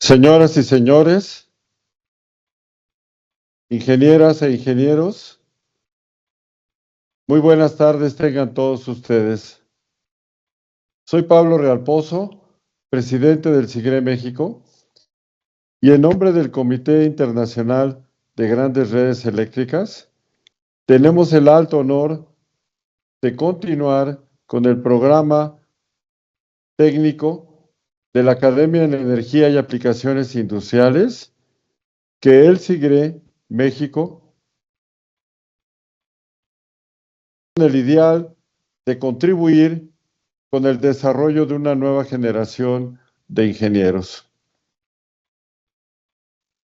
Señoras y señores, ingenieras e ingenieros, muy buenas tardes tengan todos ustedes. Soy Pablo Realpozo, presidente del SIGRE México, y en nombre del Comité Internacional de Grandes Redes Eléctricas, tenemos el alto honor de continuar con el programa técnico de la Academia en Energía y Aplicaciones Industriales que el SIGRE México con el ideal de contribuir con el desarrollo de una nueva generación de ingenieros,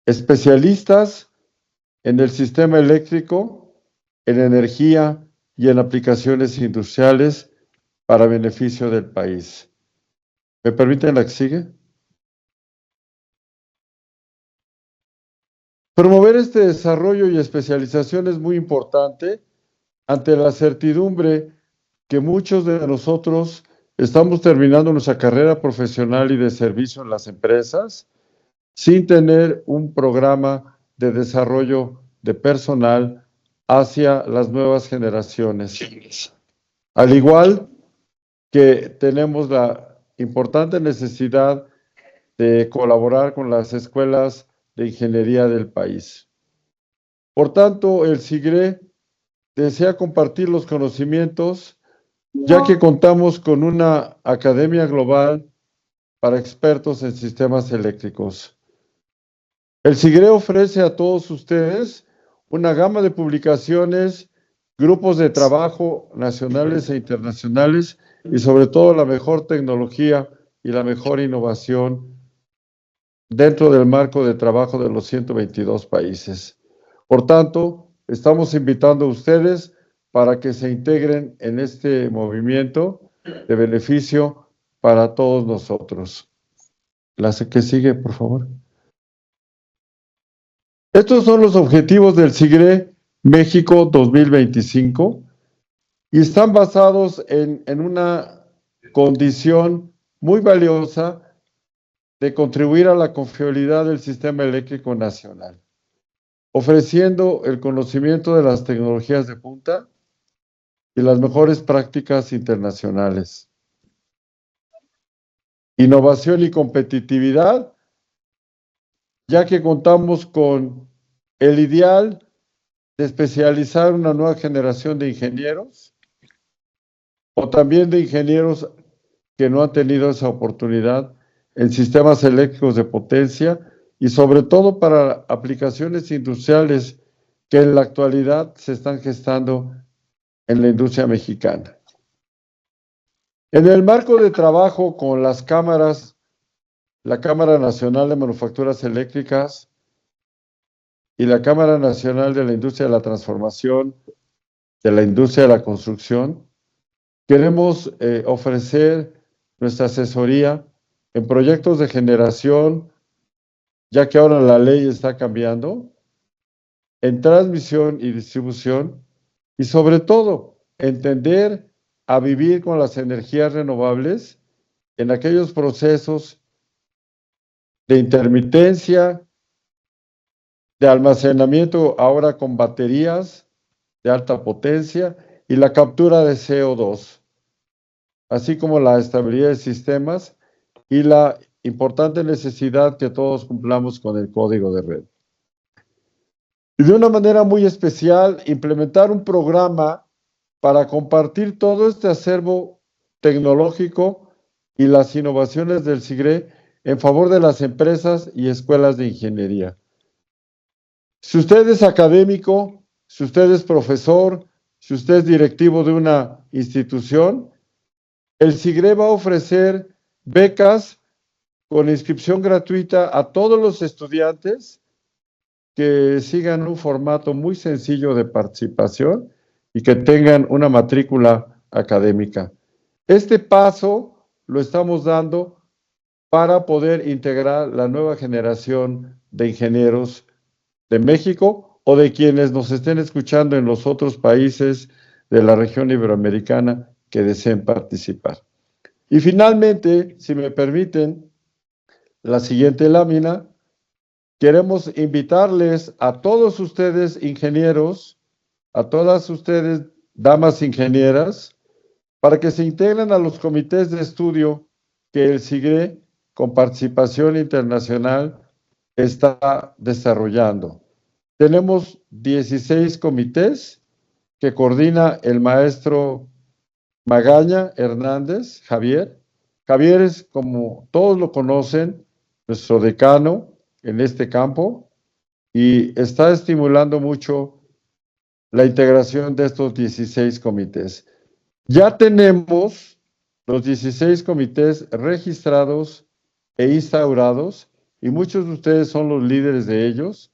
especialistas en el sistema eléctrico, en energía y en aplicaciones industriales para beneficio del país. ¿Me permiten la que sigue? Promover este desarrollo y especialización es muy importante ante la certidumbre que muchos de nosotros estamos terminando nuestra carrera profesional y de servicio en las empresas sin tener un programa de desarrollo de personal hacia las nuevas generaciones. Al igual que tenemos la importante necesidad de colaborar con las escuelas de ingeniería del país. Por tanto, el SIGRE desea compartir los conocimientos, ya que contamos con una academia global para expertos en sistemas eléctricos. El SIGRE ofrece a todos ustedes una gama de publicaciones, grupos de trabajo nacionales e internacionales y sobre todo la mejor tecnología y la mejor innovación dentro del marco de trabajo de los 122 países. Por tanto, estamos invitando a ustedes para que se integren en este movimiento de beneficio para todos nosotros. La que sigue, por favor. Estos son los objetivos del SIGRE México 2025 y están basados en una condición muy valiosa de contribuir a la confiabilidad del sistema eléctrico nacional, ofreciendo el conocimiento de las tecnologías de punta y las mejores prácticas internacionales. Innovación y competitividad, ya que contamos con el ideal de especializar una nueva generación de ingenieros o también de ingenieros que no han tenido esa oportunidad en sistemas eléctricos de potencia y sobre todo para aplicaciones industriales que en la actualidad se están gestando en la industria mexicana. En el marco de trabajo con las cámaras, la Cámara Nacional de Manufacturas Eléctricas y la Cámara Nacional de la Industria de la Transformación, de la Industria de la Construcción, queremos ofrecer nuestra asesoría en proyectos de generación, ya que ahora la ley está cambiando, en transmisión y distribución, y sobre todo, entender a vivir con las energías renovables en aquellos procesos de intermitencia, de almacenamiento ahora con baterías de alta potencia y la captura de CO2, así como la estabilidad de sistemas y la importante necesidad que todos cumplamos con el código de red. Y de una manera muy especial, implementar un programa para compartir todo este acervo tecnológico y las innovaciones del SIGRE en favor de las empresas y escuelas de ingeniería. Si usted es académico, si usted es profesor, si usted es directivo de una institución, el SIGRE va a ofrecer becas con inscripción gratuita a todos los estudiantes que sigan un formato muy sencillo de participación y que tengan una matrícula académica. Este paso lo estamos dando para poder integrar la nueva generación de ingenieros de México o de quienes nos estén escuchando en los otros países de la región iberoamericana que deseen participar. Y finalmente, si me permiten, la siguiente lámina, queremos invitarles a todos ustedes ingenieros, a todas ustedes damas ingenieras, para que se integren a los comités de estudio que el SIGRE, con participación internacional, está desarrollando. Tenemos 16 comités que coordina el maestro Magaña Hernández, Javier. Javier es, como todos lo conocen, nuestro decano en este campo y está estimulando mucho la integración de estos 16 comités. Ya tenemos los 16 comités registrados e instaurados y muchos de ustedes son los líderes de ellos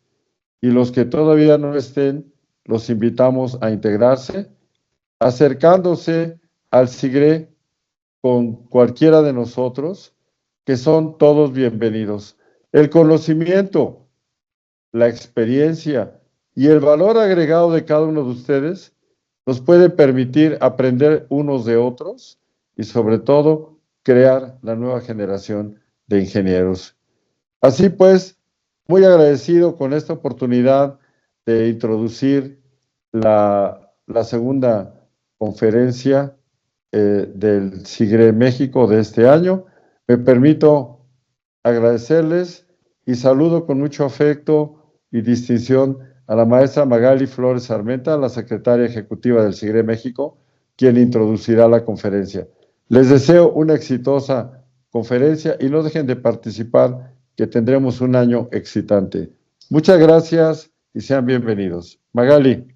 y los que todavía no estén, los invitamos a integrarse, acercándose al SIGRE con cualquiera de nosotros, que son todos bienvenidos. El conocimiento, la experiencia y el valor agregado de cada uno de ustedes nos puede permitir aprender unos de otros y sobre todo crear la nueva generación de ingenieros. Así pues, muy agradecido con esta oportunidad de introducir la segunda conferencia del SIGRE México de este año. Me permito agradecerles y saludo con mucho afecto y distinción a la maestra Magali Flores Armenta, la secretaria ejecutiva del SIGRE México, quien introducirá la conferencia. Les deseo una exitosa conferencia y no dejen de participar, que tendremos un año excitante. Muchas gracias y sean bienvenidos. Magali.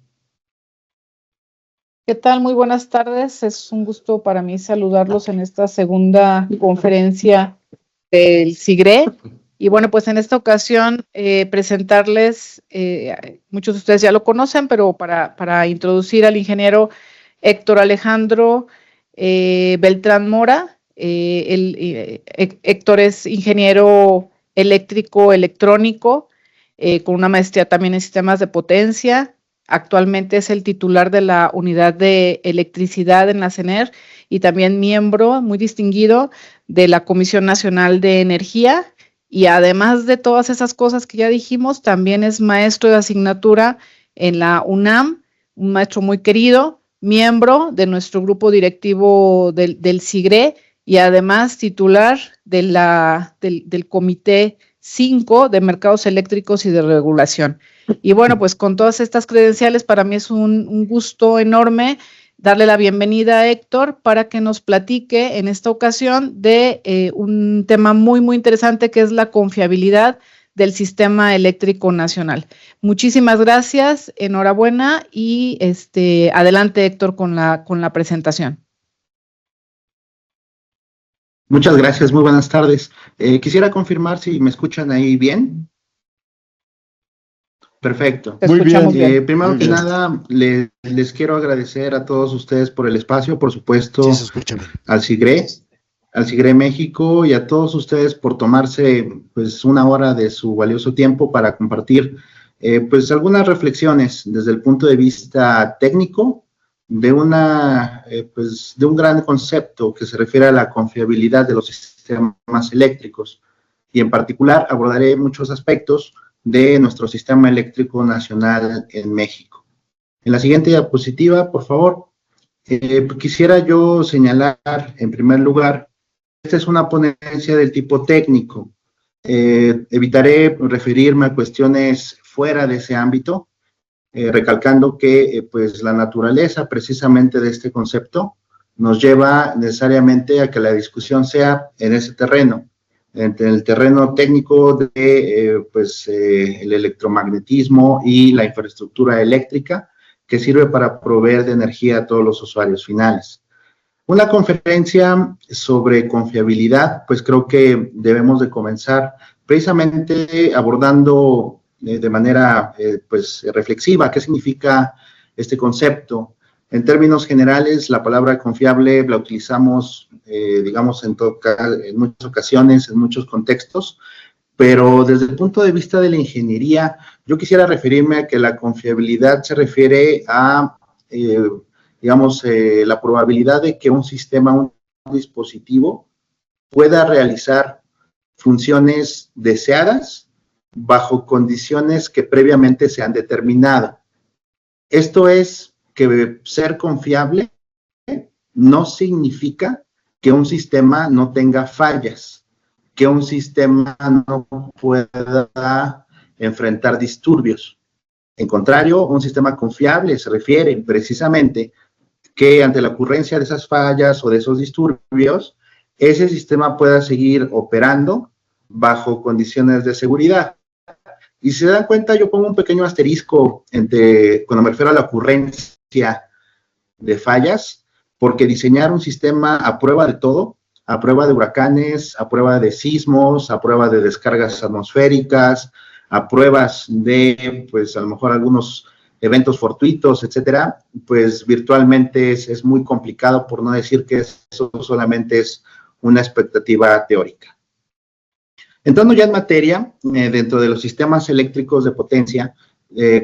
¿Qué tal? Muy buenas tardes. Es un gusto para mí saludarlos en esta segunda conferencia del SIGRE. Y bueno, pues en esta ocasión presentarles, muchos de ustedes ya lo conocen, pero para introducir al ingeniero Héctor Alejandro Beltrán Mora. Héctor es ingeniero eléctrico electrónico con una maestría también en sistemas de potencia. Actualmente es el titular de la unidad de electricidad en la CENER y también miembro muy distinguido de la Comisión Nacional de Energía. Y además de todas esas cosas que ya dijimos, también es maestro de asignatura en la UNAM, un maestro muy querido, miembro de nuestro grupo directivo del SIGRE y además titular del Comité 5 de Mercados Eléctricos y de Regulación. Y bueno, pues con todas estas credenciales, para mí es un gusto enorme darle la bienvenida a Héctor para que nos platique en esta ocasión de un tema muy, muy interesante que es la confiabilidad del sistema eléctrico nacional. Muchísimas gracias, enhorabuena y adelante, Héctor, con la presentación. Muchas gracias, muy buenas tardes. Quisiera confirmar si me escuchan ahí bien. Perfecto. Muy bien. Primero muy que bien. nada, les quiero agradecer a todos ustedes por el espacio, por supuesto, Sí, se escucha bien. al SIGRE México y a todos ustedes por tomarse pues una hora de su valioso tiempo para compartir pues algunas reflexiones desde el punto de vista técnico de de un gran concepto que se refiere a la confiabilidad de los sistemas eléctricos y en particular abordaré muchos aspectos de nuestro sistema eléctrico nacional en México. En la siguiente diapositiva, por favor, quisiera yo señalar en primer lugar, esta es una ponencia del tipo técnico. Evitaré referirme a cuestiones fuera de ese ámbito, recalcando que pues la naturaleza precisamente de este concepto nos lleva necesariamente a que la discusión sea en ese terreno, en el terreno técnico de el electromagnetismo y la infraestructura eléctrica que sirve para proveer de energía a todos los usuarios finales. Una conferencia sobre confiabilidad, pues creo que debemos de comenzar precisamente abordando de manera reflexiva qué significa este concepto. En términos generales, la palabra confiable la utilizamos, digamos, en muchas ocasiones, en muchos contextos, pero desde el punto de vista de la ingeniería, yo quisiera referirme a que la confiabilidad se refiere a, la probabilidad de que un sistema, un dispositivo, pueda realizar funciones deseadas bajo condiciones que previamente se han determinado. Esto es que ser confiable no significa que un sistema no tenga fallas, que un sistema no pueda enfrentar disturbios. En contrario, un sistema confiable se refiere precisamente que ante la ocurrencia de esas fallas o de esos disturbios, ese sistema pueda seguir operando bajo condiciones de seguridad. Y si se dan cuenta, yo pongo un pequeño asterisco cuando me refiero a la ocurrencia de fallas, porque diseñar un sistema a prueba de todo, a prueba de huracanes, a prueba de sismos, a prueba de descargas atmosféricas, a pruebas de, pues, a lo mejor algunos eventos fortuitos, etcétera, pues virtualmente es muy complicado, por no decir que eso solamente es una expectativa teórica. Entrando ya en materia, dentro de los sistemas eléctricos de potencia,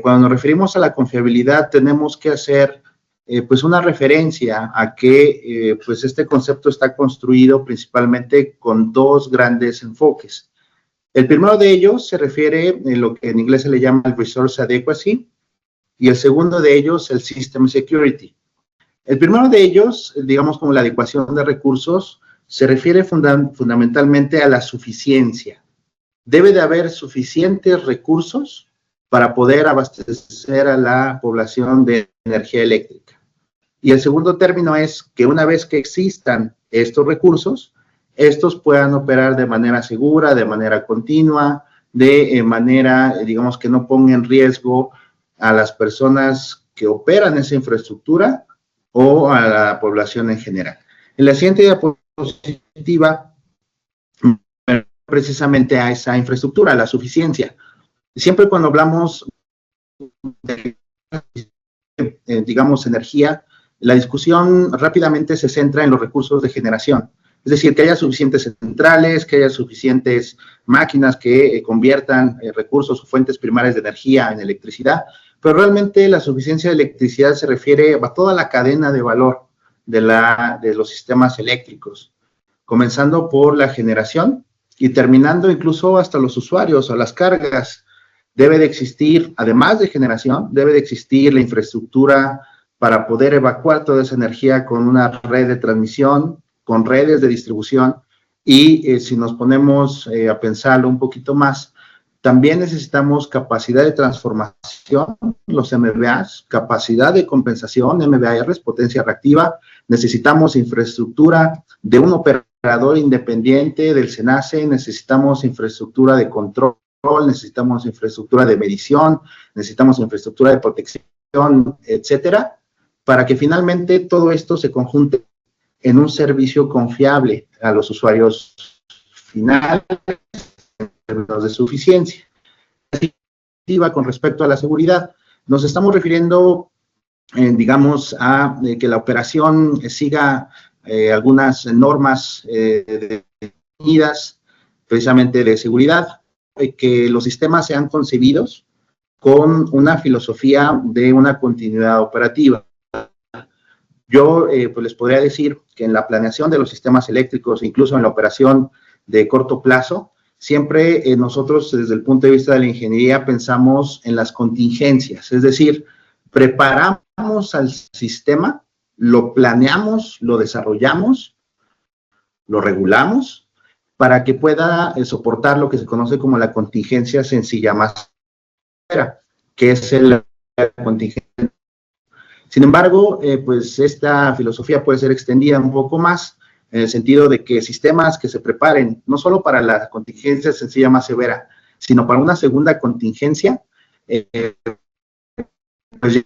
cuando nos referimos a la confiabilidad, tenemos que hacer pues una referencia a que pues este concepto está construido principalmente con dos grandes enfoques. El primero de ellos se refiere a lo que en inglés se le llama el Resource Adequacy, y el segundo de ellos, el System Security. El primero de ellos, digamos como la adecuación de recursos, se refiere fundamentalmente a la suficiencia. Debe de haber suficientes recursos para poder abastecer a la población de energía eléctrica. Y el segundo término es que una vez que existan estos recursos, estos puedan operar de manera segura, de manera continua, de manera, digamos, que no ponga en riesgo a las personas que operan esa infraestructura o a la población en general. En la siguiente diapositiva, precisamente a esa infraestructura, a la suficiencia. Siempre cuando hablamos de, digamos, energía, la discusión rápidamente se centra en los recursos de generación. Es decir, que haya suficientes centrales, que haya suficientes máquinas que conviertan recursos o fuentes primarias de energía en electricidad, pero realmente la suficiencia de electricidad se refiere a toda la cadena de valor de los sistemas eléctricos, comenzando por la generación y terminando incluso hasta los usuarios o las cargas. Debe de existir, además de generación, debe de existir la infraestructura para poder evacuar toda esa energía con una red de transmisión, con redes de distribución, y si nos ponemos a pensarlo un poquito más, también necesitamos capacidad de transformación, los MVAs, capacidad de compensación, MVARs, potencia reactiva, necesitamos infraestructura de un operador independiente del SENACE, necesitamos infraestructura de control, necesitamos infraestructura de medición, necesitamos infraestructura de protección, etcétera, para que finalmente todo esto se conjunte en un servicio confiable a los usuarios finales en términos de suficiencia. Con respecto a la seguridad, nos estamos refiriendo, digamos, a que la operación siga algunas normas definidas precisamente de seguridad, que los sistemas sean concebidos con una filosofía de una continuidad operativa. Yo pues les podría decir que en la planeación de los sistemas eléctricos, incluso en la operación de corto plazo, siempre nosotros desde el punto de vista de la ingeniería pensamos en las contingencias, es decir, preparamos al sistema, lo planeamos, lo desarrollamos, lo regulamos para que pueda soportar lo que se conoce como la contingencia sencilla más severa, que es la contingencia. Sin embargo, pues esta filosofía puede ser extendida un poco más, en el sentido de que sistemas que se preparen no solo para la contingencia sencilla más severa, sino para una segunda contingencia, pues,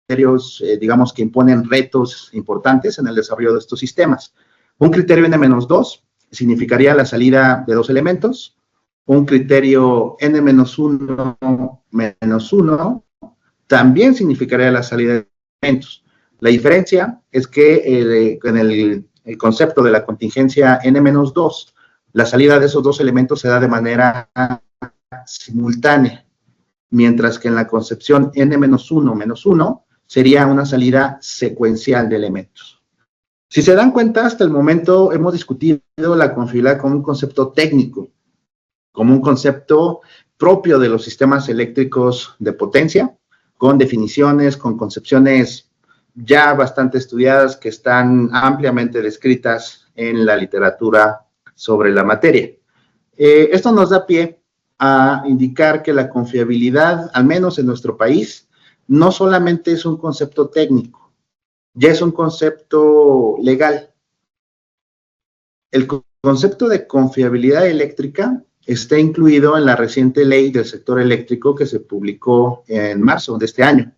criterios, digamos, que imponen retos importantes en el desarrollo de estos sistemas. Un criterio N-2 significaría la salida de dos elementos, un criterio N-1 también significaría la salida de elementos. La diferencia es que en el concepto de la contingencia N-2, la salida de esos dos elementos se da de manera simultánea, mientras que en la concepción N-1 sería una salida secuencial de elementos. Si se dan cuenta, hasta el momento hemos discutido la confiabilidad como un concepto técnico, como un concepto propio de los sistemas eléctricos de potencia, con definiciones, con concepciones ya bastante estudiadas que están ampliamente descritas en la literatura sobre la materia. Esto nos da pie a indicar que la confiabilidad, al menos en nuestro país, no solamente es un concepto técnico, ya es un concepto legal. El concepto de confiabilidad eléctrica está incluido en la reciente ley del sector eléctrico que se publicó en marzo de este año.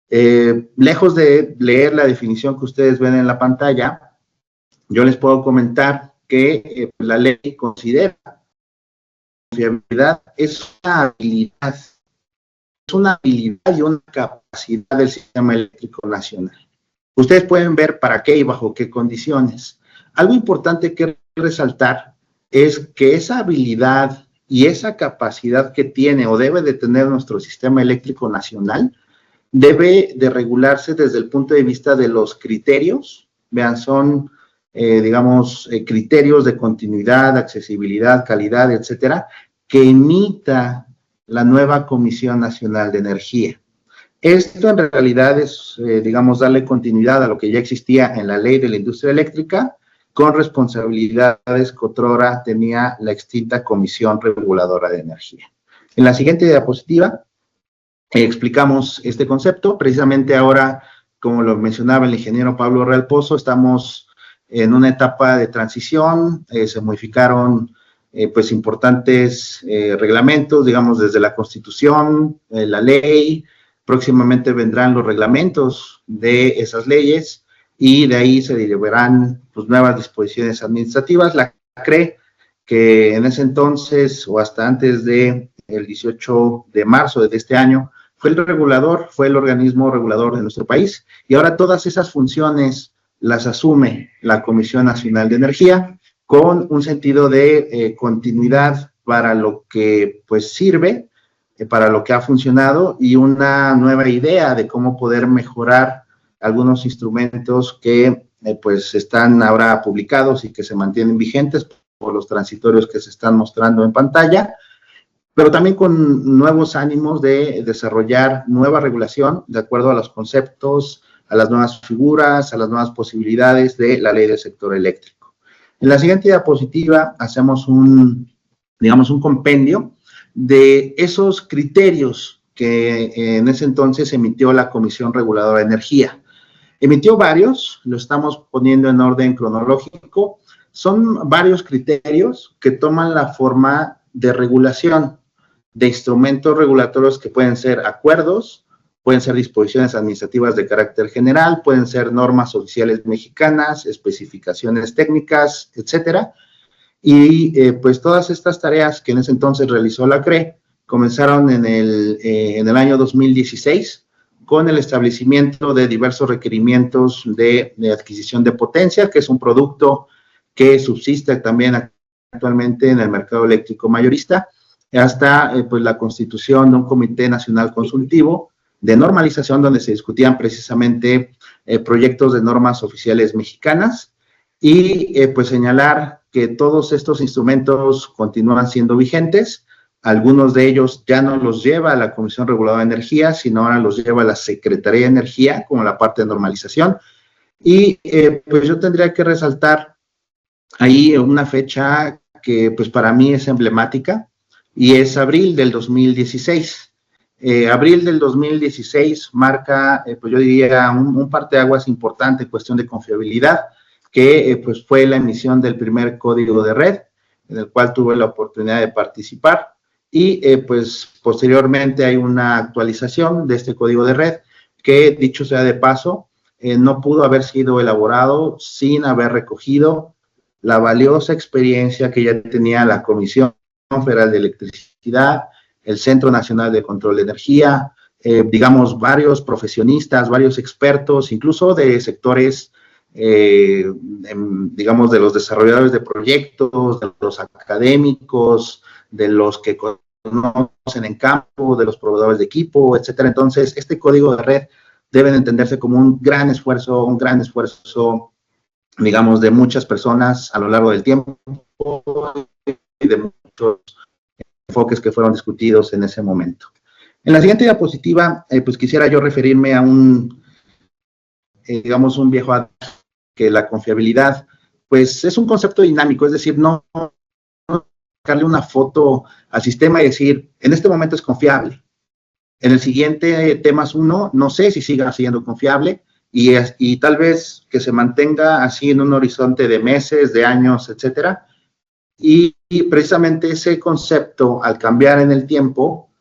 Lejos de leer la definición que ustedes ven en la pantalla, yo les puedo comentar que la ley considera que la confiabilidad es una habilidad y una capacidad del sistema eléctrico nacional. Ustedes pueden ver para qué y bajo qué condiciones. Algo importante que resaltar es que esa habilidad y esa capacidad que tiene o debe de tener nuestro sistema eléctrico nacional debe de regularse desde el punto de vista de los criterios. Vean, son, criterios de continuidad, accesibilidad, calidad, etcétera, que emita la nueva Comisión Nacional de Energía. Esto en realidad es, darle continuidad a lo que ya existía en la Ley de la Industria Eléctrica, con responsabilidades que otrora tenía la extinta Comisión Reguladora de Energía. En la siguiente diapositiva explicamos este concepto. Precisamente ahora, como lo mencionaba el ingeniero Pablo Real Pozo, estamos en una etapa de transición. Se modificaron importantes reglamentos, desde la Constitución, la ley. Próximamente vendrán los reglamentos de esas leyes y de ahí se derivarán nuevas disposiciones administrativas. La CRE, que en ese entonces o hasta antes del 18 de marzo de este año fue el regulador, fue el organismo regulador de nuestro país, y ahora todas esas funciones las asume la Comisión Nacional de Energía con un sentido de continuidad para lo que sirve, para lo que ha funcionado, y una nueva idea de cómo poder mejorar algunos instrumentos que están ahora publicados y que se mantienen vigentes por los transitorios que se están mostrando en pantalla, pero también con nuevos ánimos de desarrollar nueva regulación de acuerdo a los conceptos, a las nuevas figuras, a las nuevas posibilidades de la ley del sector eléctrico. En la siguiente diapositiva hacemos un compendio de esos criterios que en ese entonces emitió la Comisión Reguladora de Energía. Emitió varios, lo estamos poniendo en orden cronológico. Son varios criterios que toman la forma de regulación de instrumentos regulatorios que pueden ser acuerdos, pueden ser disposiciones administrativas de carácter general, pueden ser normas oficiales mexicanas, especificaciones técnicas, etcétera. Y todas estas tareas que en ese entonces realizó la CRE comenzaron en el año 2016 con el establecimiento de diversos requerimientos de adquisición de potencia, que es un producto que subsiste también actualmente en el mercado eléctrico mayorista, hasta la constitución de un Comité Nacional Consultivo de normalización, donde se discutían precisamente proyectos de normas oficiales mexicanas, y señalar que todos estos instrumentos continúan siendo vigentes. Algunos de ellos ya no los lleva la Comisión Reguladora de Energía, sino ahora los lleva la Secretaría de Energía como la parte de normalización. Y yo tendría que resaltar ahí una fecha que para mí es emblemática, y es abril del 2016. Abril del 2016 marca, yo diría, un parteaguas importante en cuestión de confiabilidad, que fue la emisión del primer código de red, en el cual tuve la oportunidad de participar, y posteriormente hay una actualización de este código de red, que dicho sea de paso, no pudo haber sido elaborado sin haber recogido la valiosa experiencia que ya tenía la Comisión Federal de Electricidad, el Centro Nacional de Control de Energía, varios profesionistas, varios expertos, incluso de sectores, de los desarrolladores de proyectos, de los académicos, de los que conocen en campo, de los proveedores de equipo, etcétera. Entonces, este código de red deben entenderse como un gran esfuerzo, digamos, de muchas personas a lo largo del tiempo y de muchos enfoques que fueron discutidos en ese momento. En la siguiente diapositiva, pues quisiera yo referirme a digamos, un viejo adagio, que la confiabilidad, pues es un concepto dinámico, es decir, no darle una foto al sistema y decir, en este momento es confiable. En el siguiente temas 1, no sé si siga siendo confiable y tal vez que se mantenga así en un horizonte de meses, de años, etcétera. Y precisamente ese concepto, al cambiar en el tiempo,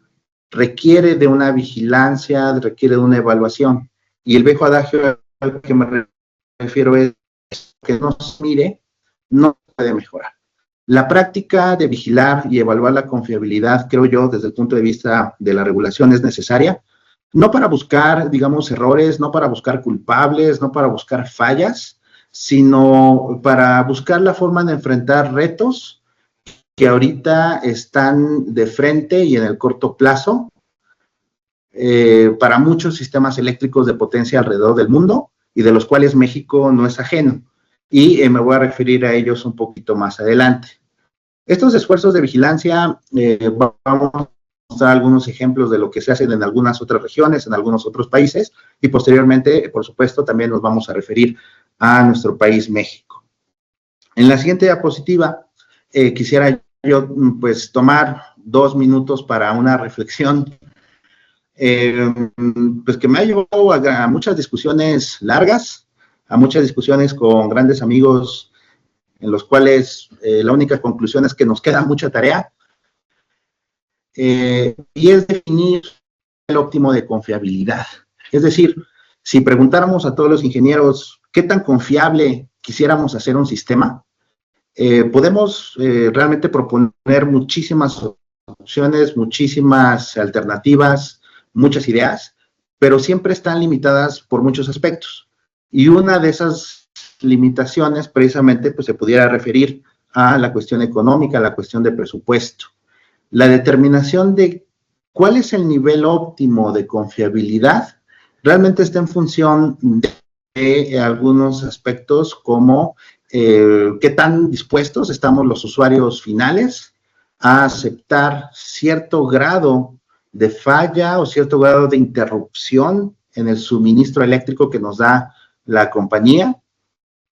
requiere de una vigilancia, requiere de una evaluación. Y el viejo adagio al que me refiero es que no se mire, no puede mejorar. La práctica de vigilar y evaluar la confiabilidad, creo yo, desde el punto de vista de la regulación, es necesaria, no para buscar, digamos, errores, no para buscar culpables, no para buscar fallas, sino para buscar la forma de enfrentar retos que ahorita están de frente y en el corto plazo para muchos sistemas eléctricos de potencia alrededor del mundo y de los cuales México no es ajeno. Y me voy a referir a ellos un poquito más adelante. Estos esfuerzos de vigilancia, vamos a mostrar algunos ejemplos de lo que se hacen en algunas otras regiones, en algunos otros países, y posteriormente, por supuesto, también nos vamos a referir a nuestro país, México. En la siguiente diapositiva, quisiera yo, pues, tomar 2 minutos para una reflexión, pues, que me ha llevado a muchas discusiones largas, a muchas discusiones con grandes amigos, en los cuales la única conclusión es que nos queda mucha tarea, y es definir el óptimo de confiabilidad. Es decir, si preguntáramos a todos los ingenieros qué tan confiable quisiéramos hacer un sistema, podemos realmente proponer muchísimas opciones, muchísimas alternativas, muchas ideas, pero siempre están limitadas por muchos aspectos. Y una de esas limitaciones precisamente pues se pudiera referir a la cuestión económica, a la cuestión de presupuesto. La determinación de cuál es el nivel óptimo de confiabilidad realmente está en función de algunos aspectos como qué tan dispuestos estamos los usuarios finales a aceptar cierto grado de falla o cierto grado de interrupción en el suministro eléctrico que nos da la compañía.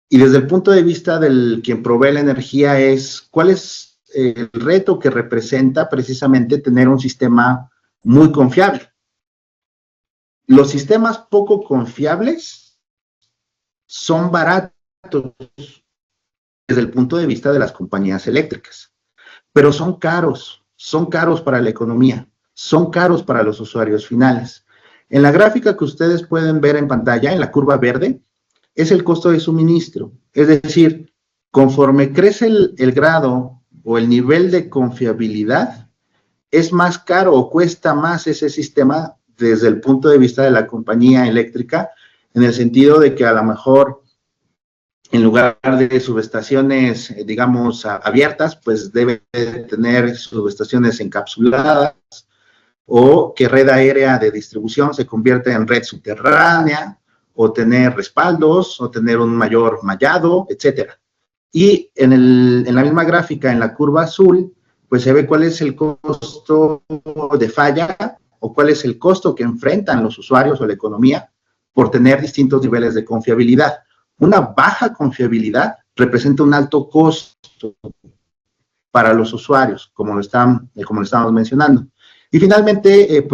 Y desde el punto de vista del quien provee la energía es cuál es el reto que representa precisamente tener un sistema muy confiable. Los sistemas poco confiables son baratos desde el punto de vista de las compañías eléctricas, pero son caros para la economía, son caros para los usuarios finales. En la gráfica que ustedes pueden ver en pantalla, en la curva verde, es el costo de suministro. Es decir, conforme crece el grado o el nivel de confiabilidad, es más caro o cuesta más ese sistema desde el punto de vista de la compañía eléctrica, en el sentido de que a lo mejor en lugar de subestaciones, digamos, abiertas, pues debe tener subestaciones encapsuladas, o que red aérea de distribución se convierta en red subterránea, o tener respaldos, o tener un mayor mallado, etcétera. Y en la misma gráfica, en la curva azul, pues se ve cuál es el costo de falla, o cuál es el costo que enfrentan los usuarios o la economía por tener distintos niveles de confiabilidad. Una baja confiabilidad representa un alto costo para los usuarios, como lo estamos mencionando. Y finalmente,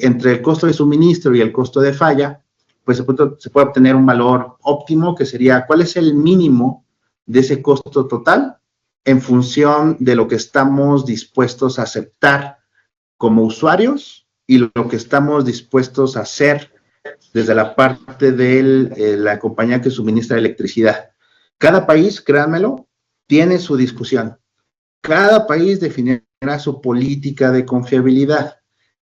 entre el costo de suministro y el costo de falla, pues se puede obtener un valor óptimo, que sería cuál es el mínimo de ese costo total en función de lo que estamos dispuestos a aceptar como usuarios y lo que estamos dispuestos a hacer desde la parte de la compañía que suministra electricidad. Cada país, créanmelo, tiene su discusión. Cada país definirá su política de confiabilidad.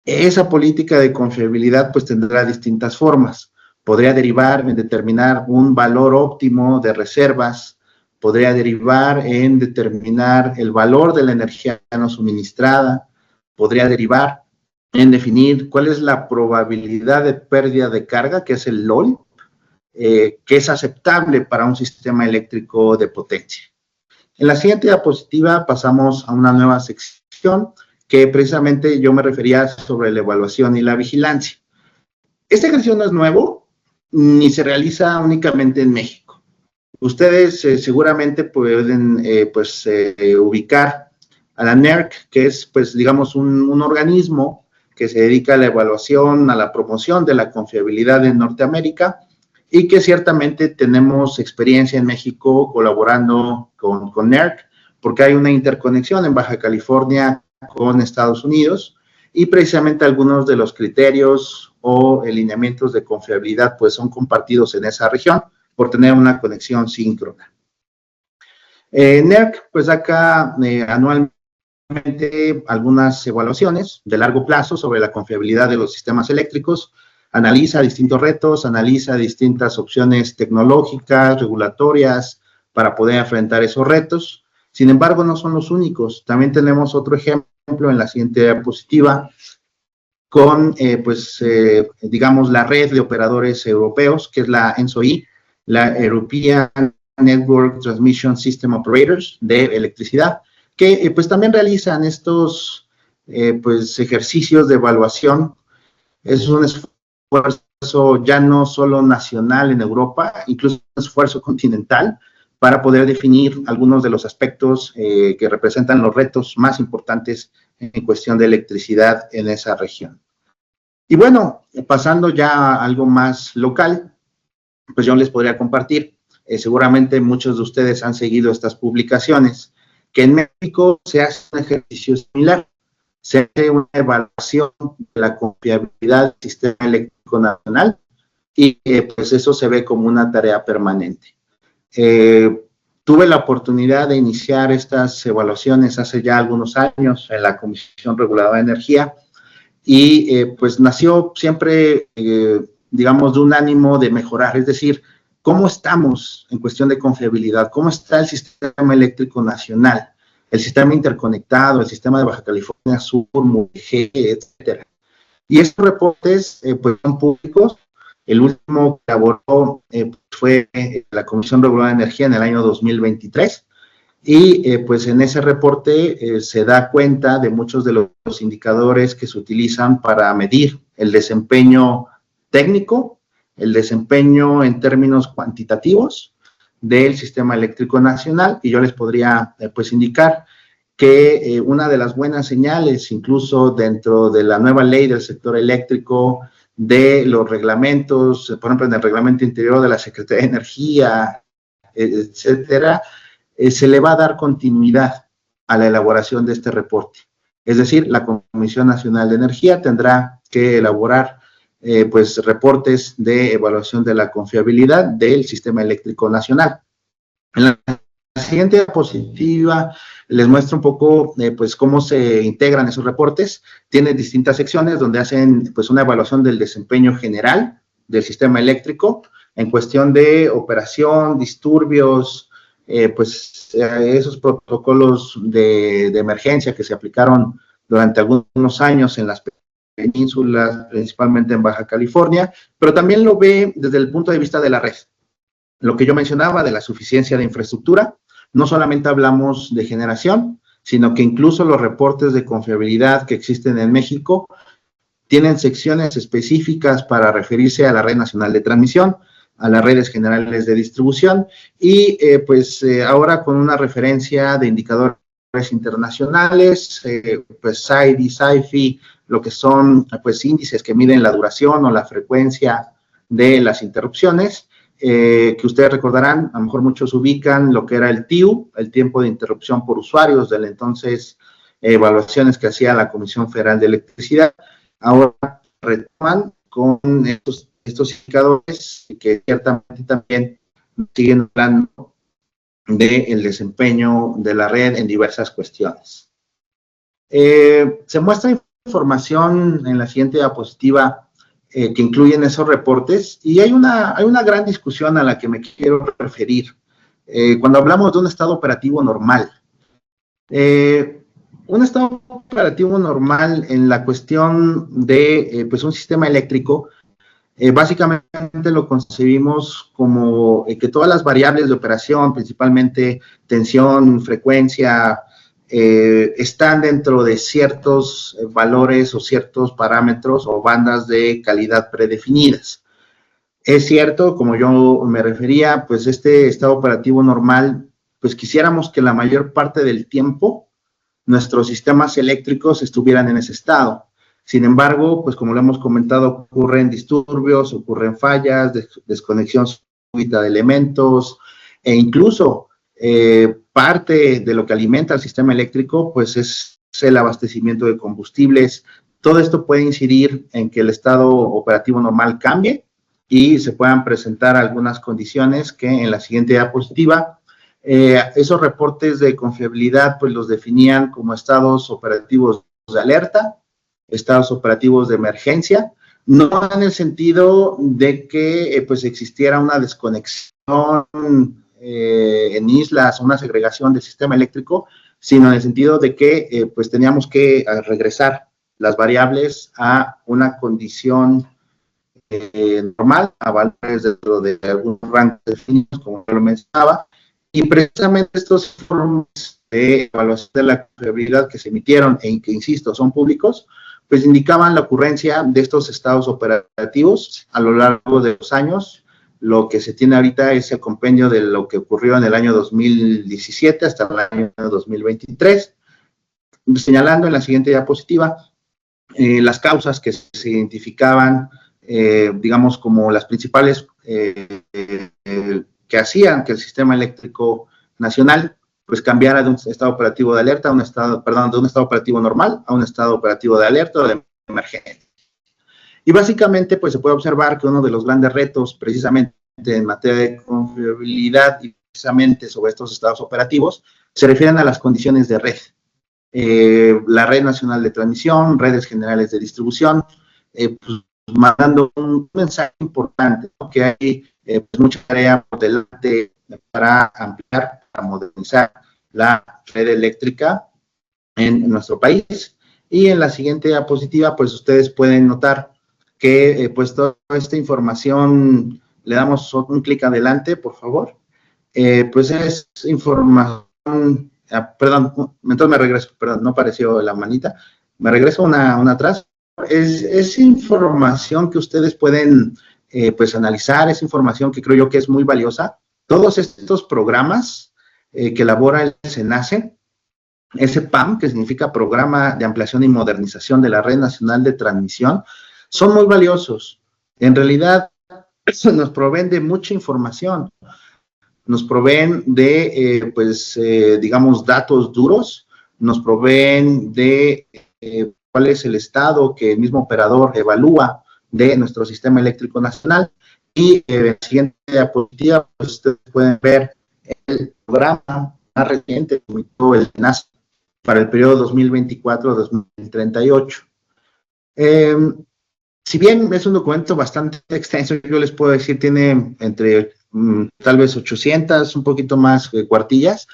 Esa política de confiabilidad pues tendrá distintas formas. Podría derivar en determinar un valor óptimo de reservas, podría derivar en determinar el valor de la energía no suministrada, podría derivar en definir cuál es la probabilidad de pérdida de carga, que es el LOL, que es aceptable para un sistema eléctrico de potencia. En la siguiente diapositiva pasamos a una nueva sección que precisamente yo me refería sobre la evaluación y la vigilancia. Este ejercicio no es nuevo ni se realiza únicamente en México. Ustedes seguramente pueden ubicar a la NERC, que es, pues, digamos, un organismo que se dedica a la evaluación, a la promoción de la confiabilidad en Norteamérica, y que ciertamente tenemos experiencia en México colaborando con NERC, porque hay una interconexión en Baja California con Estados Unidos, y precisamente algunos de los criterios o lineamientos de confiabilidad pues son compartidos en esa región por tener una conexión síncrona. NERC pues saca anualmente algunas evaluaciones de largo plazo sobre la confiabilidad de los sistemas eléctricos, analiza distintos retos, analiza distintas opciones tecnológicas, regulatorias, para poder enfrentar esos retos. Sin embargo, no son los únicos. También tenemos otro ejemplo en la siguiente diapositiva con, digamos, la red de operadores europeos, que es la ENSOI, la European Network Transmission System Operators de electricidad, que pues también realizan estos ejercicios de evaluación. Es un esfuerzo ya no solo nacional en Europa, incluso un esfuerzo continental para poder definir algunos de los aspectos que representan los retos más importantes en cuestión de electricidad en esa región. Y bueno, pasando ya a algo más local, pues yo les podría compartir, seguramente muchos de ustedes han seguido estas publicaciones, que en México se hace un ejercicio similar. Se hace una evaluación de la confiabilidad del sistema eléctrico nacional y pues eso se ve como una tarea permanente. Tuve la oportunidad de iniciar estas evaluaciones hace ya algunos años en la Comisión Reguladora de Energía y pues nació siempre, digamos, de un ánimo de mejorar, es decir, ¿cómo estamos en cuestión de confiabilidad? ¿Cómo está el sistema eléctrico nacional? El sistema interconectado, el sistema de Baja California Sur, MUG, etcétera. Y estos reportes pues son públicos. El último que elaboró fue la Comisión Reguladora de Energía en el año 2023 y pues en ese reporte se da cuenta de muchos de los indicadores que se utilizan para medir el desempeño técnico, el desempeño en términos cuantitativos del sistema eléctrico nacional, y yo les podría pues indicar que una de las buenas señales, incluso dentro de la nueva ley del sector eléctrico, de los reglamentos, por ejemplo, en el reglamento interior de la Secretaría de Energía, etcétera, se le va a dar continuidad a la elaboración de este reporte. Es decir, la Comisión Nacional de Energía tendrá que elaborar pues reportes de evaluación de la confiabilidad del sistema eléctrico nacional. En la siguiente diapositiva les muestro un poco pues cómo se integran esos reportes. Tiene distintas secciones donde hacen pues una evaluación del desempeño general del sistema eléctrico en cuestión de operación, disturbios, esos protocolos de emergencia que se aplicaron durante algunos años en las penínsulas, principalmente en Baja California, pero también lo ve desde el punto de vista de la red. Lo que yo mencionaba de la suficiencia de infraestructura, no solamente hablamos de generación, sino que incluso los reportes de confiabilidad que existen en México tienen secciones específicas para referirse a la Red Nacional de Transmisión, a las redes generales de distribución y ahora con una referencia de indicadores internacionales, pues SAIDI, SAIFI, lo que son pues índices que miden la duración o la frecuencia de las interrupciones, que ustedes recordarán, a lo mejor muchos ubican lo que era el TIU, el tiempo de interrupción por usuarios, del entonces evaluaciones que hacía la Comisión Federal de Electricidad. Ahora retoman con estos indicadores que ciertamente también siguen hablando del desempeño de la red en diversas cuestiones. Se muestra información en la siguiente diapositiva que incluyen esos reportes y hay una gran discusión a la que me quiero referir. Cuando hablamos de un estado operativo normal, Un estado operativo normal en la cuestión de pues un sistema eléctrico, básicamente lo concebimos como que todas las variables de operación, principalmente tensión, frecuencia, están dentro de ciertos valores o ciertos parámetros o bandas de calidad predefinidas. Es cierto, como yo me refería, pues este estado operativo normal, pues quisiéramos que la mayor parte del tiempo nuestros sistemas eléctricos estuvieran en ese estado. Sin embargo, pues como lo hemos comentado, ocurren disturbios, ocurren fallas, desconexión súbita de elementos, e incluso parte de lo que alimenta al sistema eléctrico, pues es el abastecimiento de combustibles. Todo esto puede incidir en que el estado operativo normal cambie y se puedan presentar algunas condiciones que en la siguiente diapositiva, esos reportes de confiabilidad pues los definían como estados operativos de alerta, estados operativos de emergencia, no en el sentido de que pues existiera una desconexión en islas, una segregación del sistema eléctrico, sino en el sentido de que pues teníamos que regresar las variables a una condición normal, a valores dentro de algún rango definidos, como lo mencionaba, y precisamente estos informes de evaluación de la confiabilidad que se emitieron e que, insisto, son públicos, pues indicaban la ocurrencia de estos estados operativos a lo largo de los años. Lo que se tiene ahorita es el compendio de lo que ocurrió en el año 2017 hasta el año 2023, señalando en la siguiente diapositiva las causas que se identificaban, digamos, como las principales que hacían que el sistema eléctrico nacional pues cambiara de un estado operativo de alerta a un estado, perdón, de un estado operativo normal a un estado operativo de alerta o de emergencia. Y básicamente pues se puede observar que uno de los grandes retos precisamente en materia de confiabilidad y precisamente sobre estos estados operativos se refieren a las condiciones de red. La red nacional de transmisión, redes generales de distribución, pues mandando un mensaje importante, ¿no? Que hay pues mucha tarea por delante para ampliar, para modernizar la red eléctrica en nuestro país. Y en la siguiente diapositiva, pues ustedes pueden notar que pues toda esta información, le damos un clic adelante, por favor, pues es información, perdón, entonces me regreso, perdón, no apareció la manita, me regreso una atrás. Es información que ustedes pueden pues analizar, es información que creo yo que es muy valiosa. Todos estos programas que elabora el SENACE, ese PAM, que significa Programa de Ampliación y Modernización de la Red Nacional de Transmisión, son muy valiosos. En realidad nos proveen de mucha información, nos proveen de pues digamos datos duros, nos proveen de cuál es el estado que el mismo operador evalúa de nuestro sistema eléctrico nacional. Y en la siguiente diapositiva, pues ustedes pueden ver el programa más reciente que emitió el SENACE para el periodo 2024-2038. Si bien es un documento bastante extenso, yo les puedo decir, tiene entre tal vez 800, un poquito más cuartillas,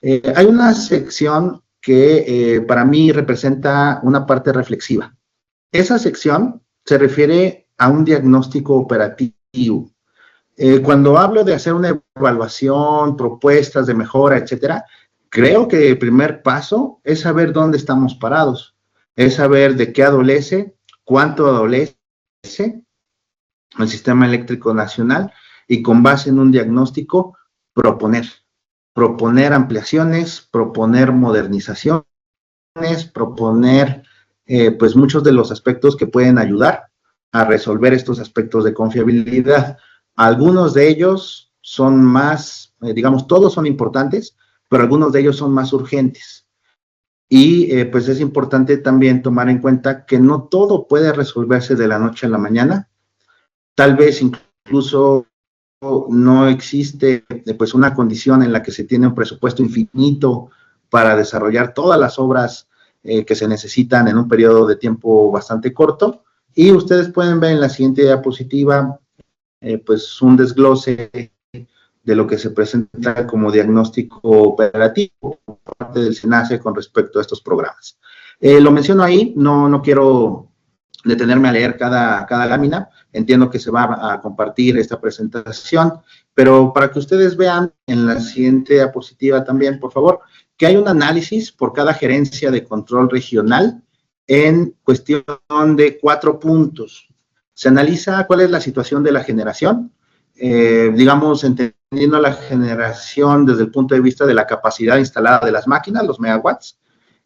hay una sección que para mí representa una parte reflexiva. Esa sección se refiere a un diagnóstico operativo. Cuando hablo de hacer una evaluación, propuestas de mejora, etcétera, creo que el primer paso es saber dónde estamos parados, es saber de qué adolece, cuánto adolece el sistema eléctrico nacional y con base en un diagnóstico proponer ampliaciones, proponer modernizaciones, proponer pues muchos de los aspectos que pueden ayudar a resolver estos aspectos de confiabilidad. Algunos de ellos son más, digamos, todos son importantes, pero algunos de ellos son más urgentes. Y pues es importante también tomar en cuenta que no todo puede resolverse de la noche a la mañana. Tal vez incluso no existe pues una condición en la que se tiene un presupuesto infinito para desarrollar todas las obras que se necesitan en un periodo de tiempo bastante corto. Y ustedes pueden ver en la siguiente diapositiva pues un desglose de lo que se presenta como diagnóstico operativo por parte del SENACE con respecto a estos programas. Lo menciono ahí, no quiero detenerme a leer cada lámina, entiendo que se va a compartir esta presentación, pero para que ustedes vean en la siguiente diapositiva también, por favor, que hay un análisis por cada gerencia de control regional en cuestión de 4 puntos. Se analiza cuál es la situación de la generación, digamos, entendiendo la generación desde el punto de vista de la capacidad instalada de las máquinas, los megawatts,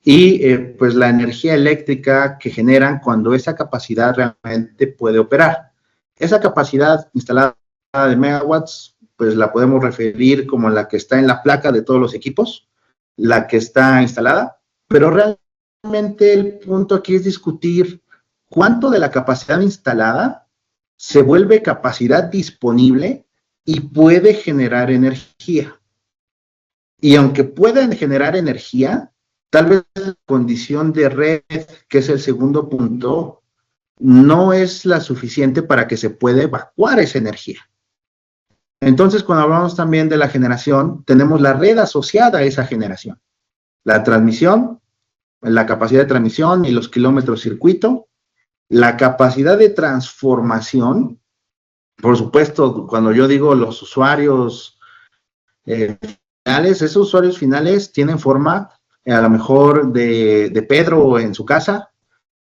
y pues la energía eléctrica que generan cuando esa capacidad realmente puede operar. Esa capacidad instalada de megawatts, pues la podemos referir como la que está en la placa de todos los equipos, la que está instalada, pero realmente el punto aquí es discutir cuánto de la capacidad instalada se vuelve capacidad disponible y puede generar energía. Y aunque puedan generar energía, tal vez la condición de red, que es el segundo punto, no es la suficiente para que se pueda evacuar esa energía. Entonces, cuando hablamos también de la generación, tenemos la red asociada a esa generación. La transmisión, la capacidad de transmisión y los kilómetros circuito, la capacidad de transformación, por supuesto, cuando yo digo los usuarios finales, esos usuarios finales tienen forma a lo mejor de Pedro en su casa,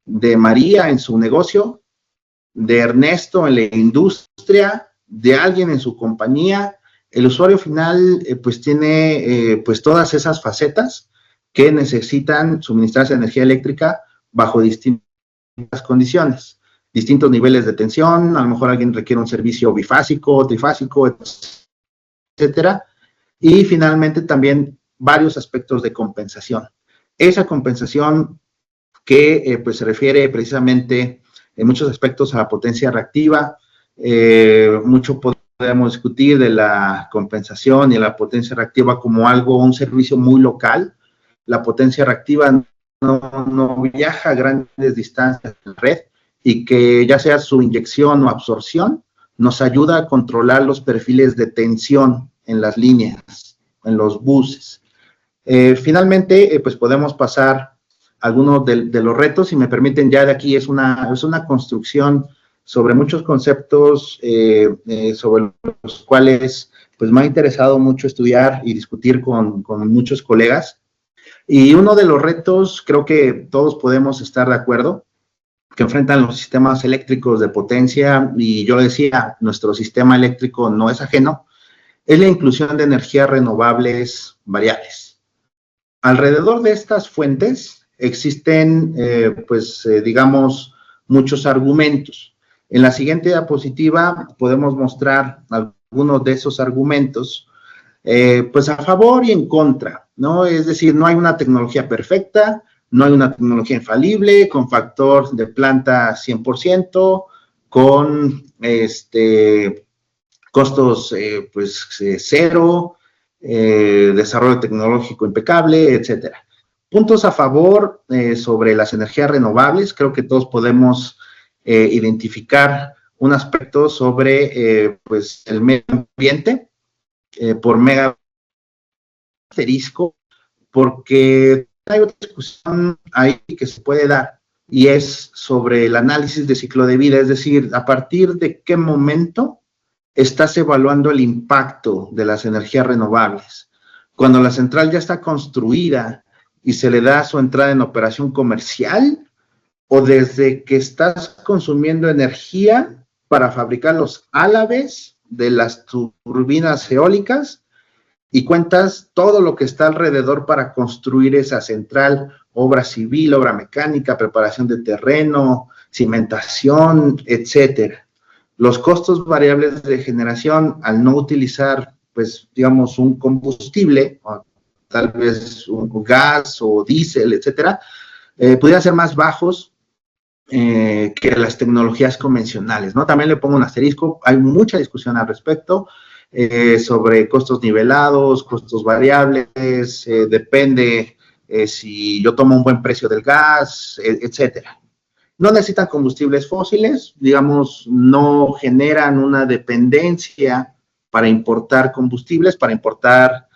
de María en su negocio, de Ernesto en la industria, de alguien en su compañía. El usuario final pues tiene pues todas esas facetas que necesitan suministrarse energía eléctrica bajo distintas condiciones, distintos niveles de tensión, a lo mejor alguien requiere un servicio bifásico, trifásico, etcétera, y finalmente también varios aspectos de compensación. Esa compensación que pues se refiere precisamente en muchos aspectos a la potencia reactiva, mucho podemos discutir de la compensación y la potencia reactiva como algo, un servicio muy local. La potencia reactiva no viaja a grandes distancias en la red y que ya sea su inyección o absorción, nos ayuda a controlar los perfiles de tensión en las líneas, en los buses. Finalmente, pues podemos pasar algunos de los retos, si me permiten, ya de aquí es una construcción sobre muchos conceptos sobre los cuales pues me ha interesado mucho estudiar y discutir con muchos colegas. Y uno de los retos, creo que todos podemos estar de acuerdo, que enfrentan los sistemas eléctricos de potencia, y yo decía, nuestro sistema eléctrico no es ajeno, es la inclusión de energías renovables variables. Alrededor de estas fuentes existen, digamos, muchos argumentos. En la siguiente diapositiva podemos mostrar algunos de esos argumentos, pues a favor y en contra, ¿no? Es decir, no hay una tecnología perfecta, no hay una tecnología infalible, con factor de planta 100%, con costos cero, desarrollo tecnológico impecable, etcétera. Puntos a favor sobre las energías renovables, creo que todos podemos identificar un aspecto sobre pues el medio ambiente por mega asterisco, porque hay otra discusión ahí que se puede dar y es sobre el análisis de ciclo de vida, es decir, a partir de qué momento estás evaluando el impacto de las energías renovables. Cuando la central ya está construida y se le da su entrada en operación comercial, o desde que estás consumiendo energía para fabricar los álabes de las turbinas eólicas y cuentas todo lo que está alrededor para construir esa central, obra civil, obra mecánica, preparación de terreno, cimentación, etcétera. Los costos variables de generación al no utilizar, pues, digamos, un combustible, o tal vez un gas o diésel, etcétera, pudieran ser más bajos que las tecnologías convencionales, ¿no? También le pongo un asterisco, hay mucha discusión al respecto sobre costos nivelados, costos variables, depende si yo tomo un buen precio del gas, etcétera. No necesitan combustibles fósiles, digamos, no generan una dependencia para importar combustibles, para importar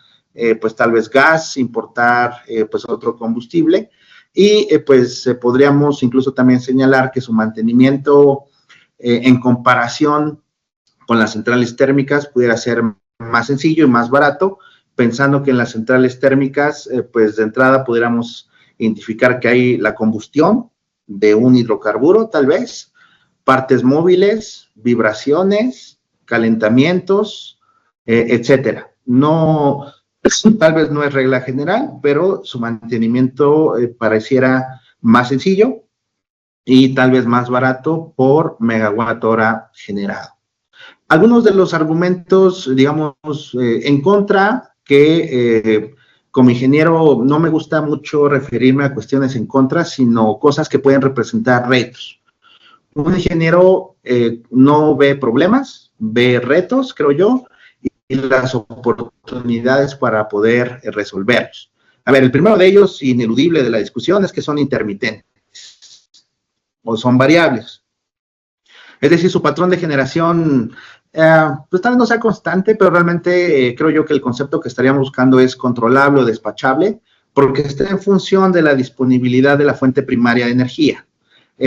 pues tal vez gas, importar pues otro combustible, y pues podríamos incluso también señalar que su mantenimiento en comparación con las centrales térmicas pudiera ser más sencillo y más barato, pensando que en las centrales térmicas pues de entrada pudiéramos identificar que hay la combustión de un hidrocarburo tal vez, partes móviles, vibraciones, calentamientos, etcétera. No, tal vez no es regla general, pero su mantenimiento pareciera más sencillo y tal vez más barato por megawatt hora generado. Algunos de los argumentos, digamos, en contra, que como ingeniero no me gusta mucho referirme a cuestiones en contra, sino cosas que pueden representar retos. Un ingeniero no ve problemas, ve retos, creo yo, y las oportunidades para poder resolverlos. A ver, el primero de ellos, ineludible de la discusión, es que son intermitentes o son variables. Es decir, su patrón de generación, pues tal vez no sea constante, pero realmente creo yo que el concepto que estaríamos buscando es controlable o despachable, porque está en función de la disponibilidad de la fuente primaria de energía.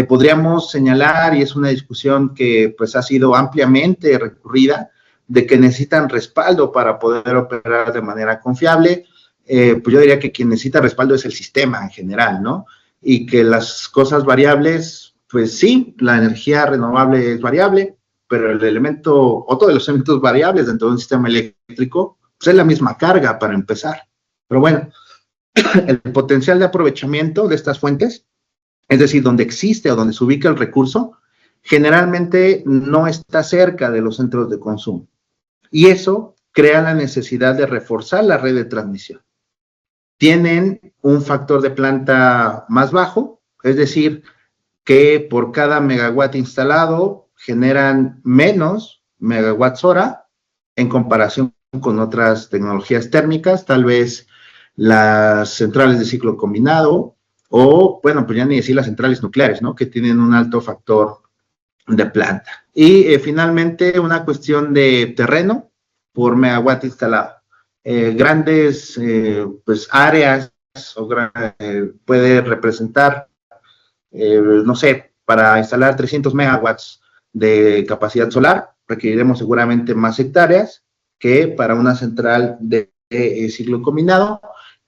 Podríamos señalar, y es una discusión que pues ha sido ampliamente recurrida, de que necesitan respaldo para poder operar de manera confiable. Pues yo diría que quien necesita respaldo es el sistema en general, ¿no? Y que las cosas variables, pues sí, la energía renovable es variable, pero el elemento, otro de los elementos variables dentro de un sistema eléctrico, pues es la misma carga para empezar. Pero bueno, el potencial de aprovechamiento de estas fuentes, es decir, donde existe o donde se ubica el recurso, generalmente no está cerca de los centros de consumo. Y eso crea la necesidad de reforzar la red de transmisión. Tienen un factor de planta más bajo, es decir, que por cada megawatt instalado generan menos megawatts hora en comparación con otras tecnologías térmicas, tal vez las centrales de ciclo combinado o, bueno, pues ya ni decir las centrales nucleares, ¿no? Que tienen un alto factor de planta. Y finalmente una cuestión de terreno por megawatt instalado. Grandes pues áreas puede representar, no sé, para instalar 300 megawatts de capacidad solar, requeriremos seguramente más hectáreas que para una central de ciclo combinado,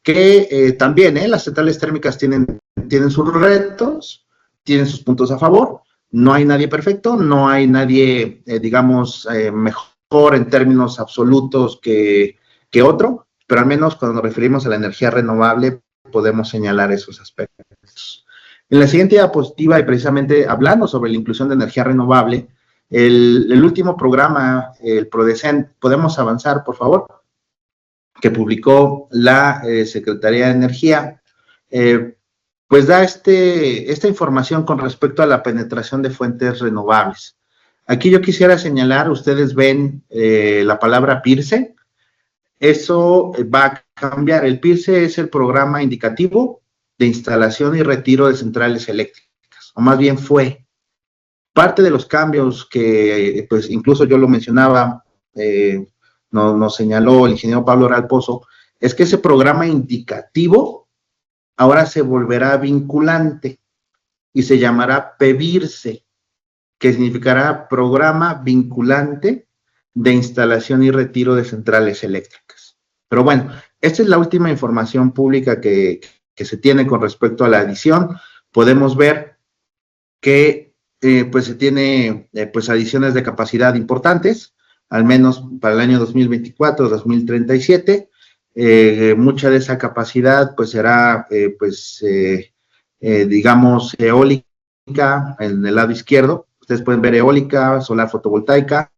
que también las centrales térmicas tienen sus retos, tienen sus puntos a favor. No hay nadie perfecto, no hay nadie, digamos, mejor en términos absolutos que otro, pero al menos cuando nos referimos a la energía renovable podemos señalar esos aspectos. En la siguiente diapositiva, y precisamente hablando sobre la inclusión de energía renovable, el último programa, el PRODECEN, ¿podemos avanzar, por favor? Que publicó la Secretaría de Energía, pues da esta información con respecto a la penetración de fuentes renovables. Aquí yo quisiera señalar, ustedes ven la palabra PIRCE, eso va a cambiar. El PIRCE es el programa indicativo de instalación y retiro de centrales eléctricas, o más bien fue. Parte de los cambios que, pues incluso yo lo mencionaba, nos señaló el ingeniero Pablo Real Pozo, es que ese programa indicativo ahora se volverá vinculante y se llamará PEVIRCE, que significará Programa Vinculante de Instalación y Retiro de Centrales Eléctricas. Pero bueno, esta es la última información pública que se tiene con respecto a la adición. Podemos ver que pues se tiene pues adiciones de capacidad importantes, al menos para el año 2024-2037. Mucha de esa capacidad pues será digamos eólica en el lado izquierdo. Ustedes pueden ver eólica, solar fotovoltaica,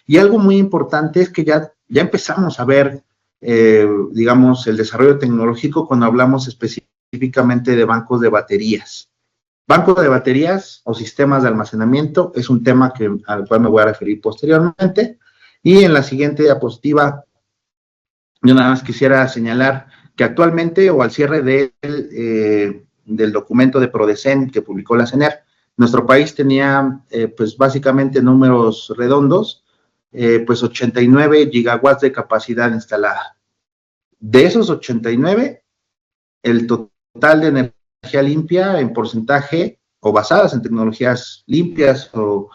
y algo muy importante es que ya empezamos a ver digamos el desarrollo tecnológico cuando hablamos específicamente de bancos de baterías. Bancos de baterías o sistemas de almacenamiento es un tema al cual me voy a referir posteriormente. Y en la siguiente diapositiva, yo nada más quisiera señalar que actualmente o al cierre del documento de PRODECEN que publicó la CENER, nuestro país tenía pues básicamente números redondos pues 89 gigawatts de capacidad instalada. De esos 89, el total de energía limpia en porcentaje o basadas en tecnologías limpias o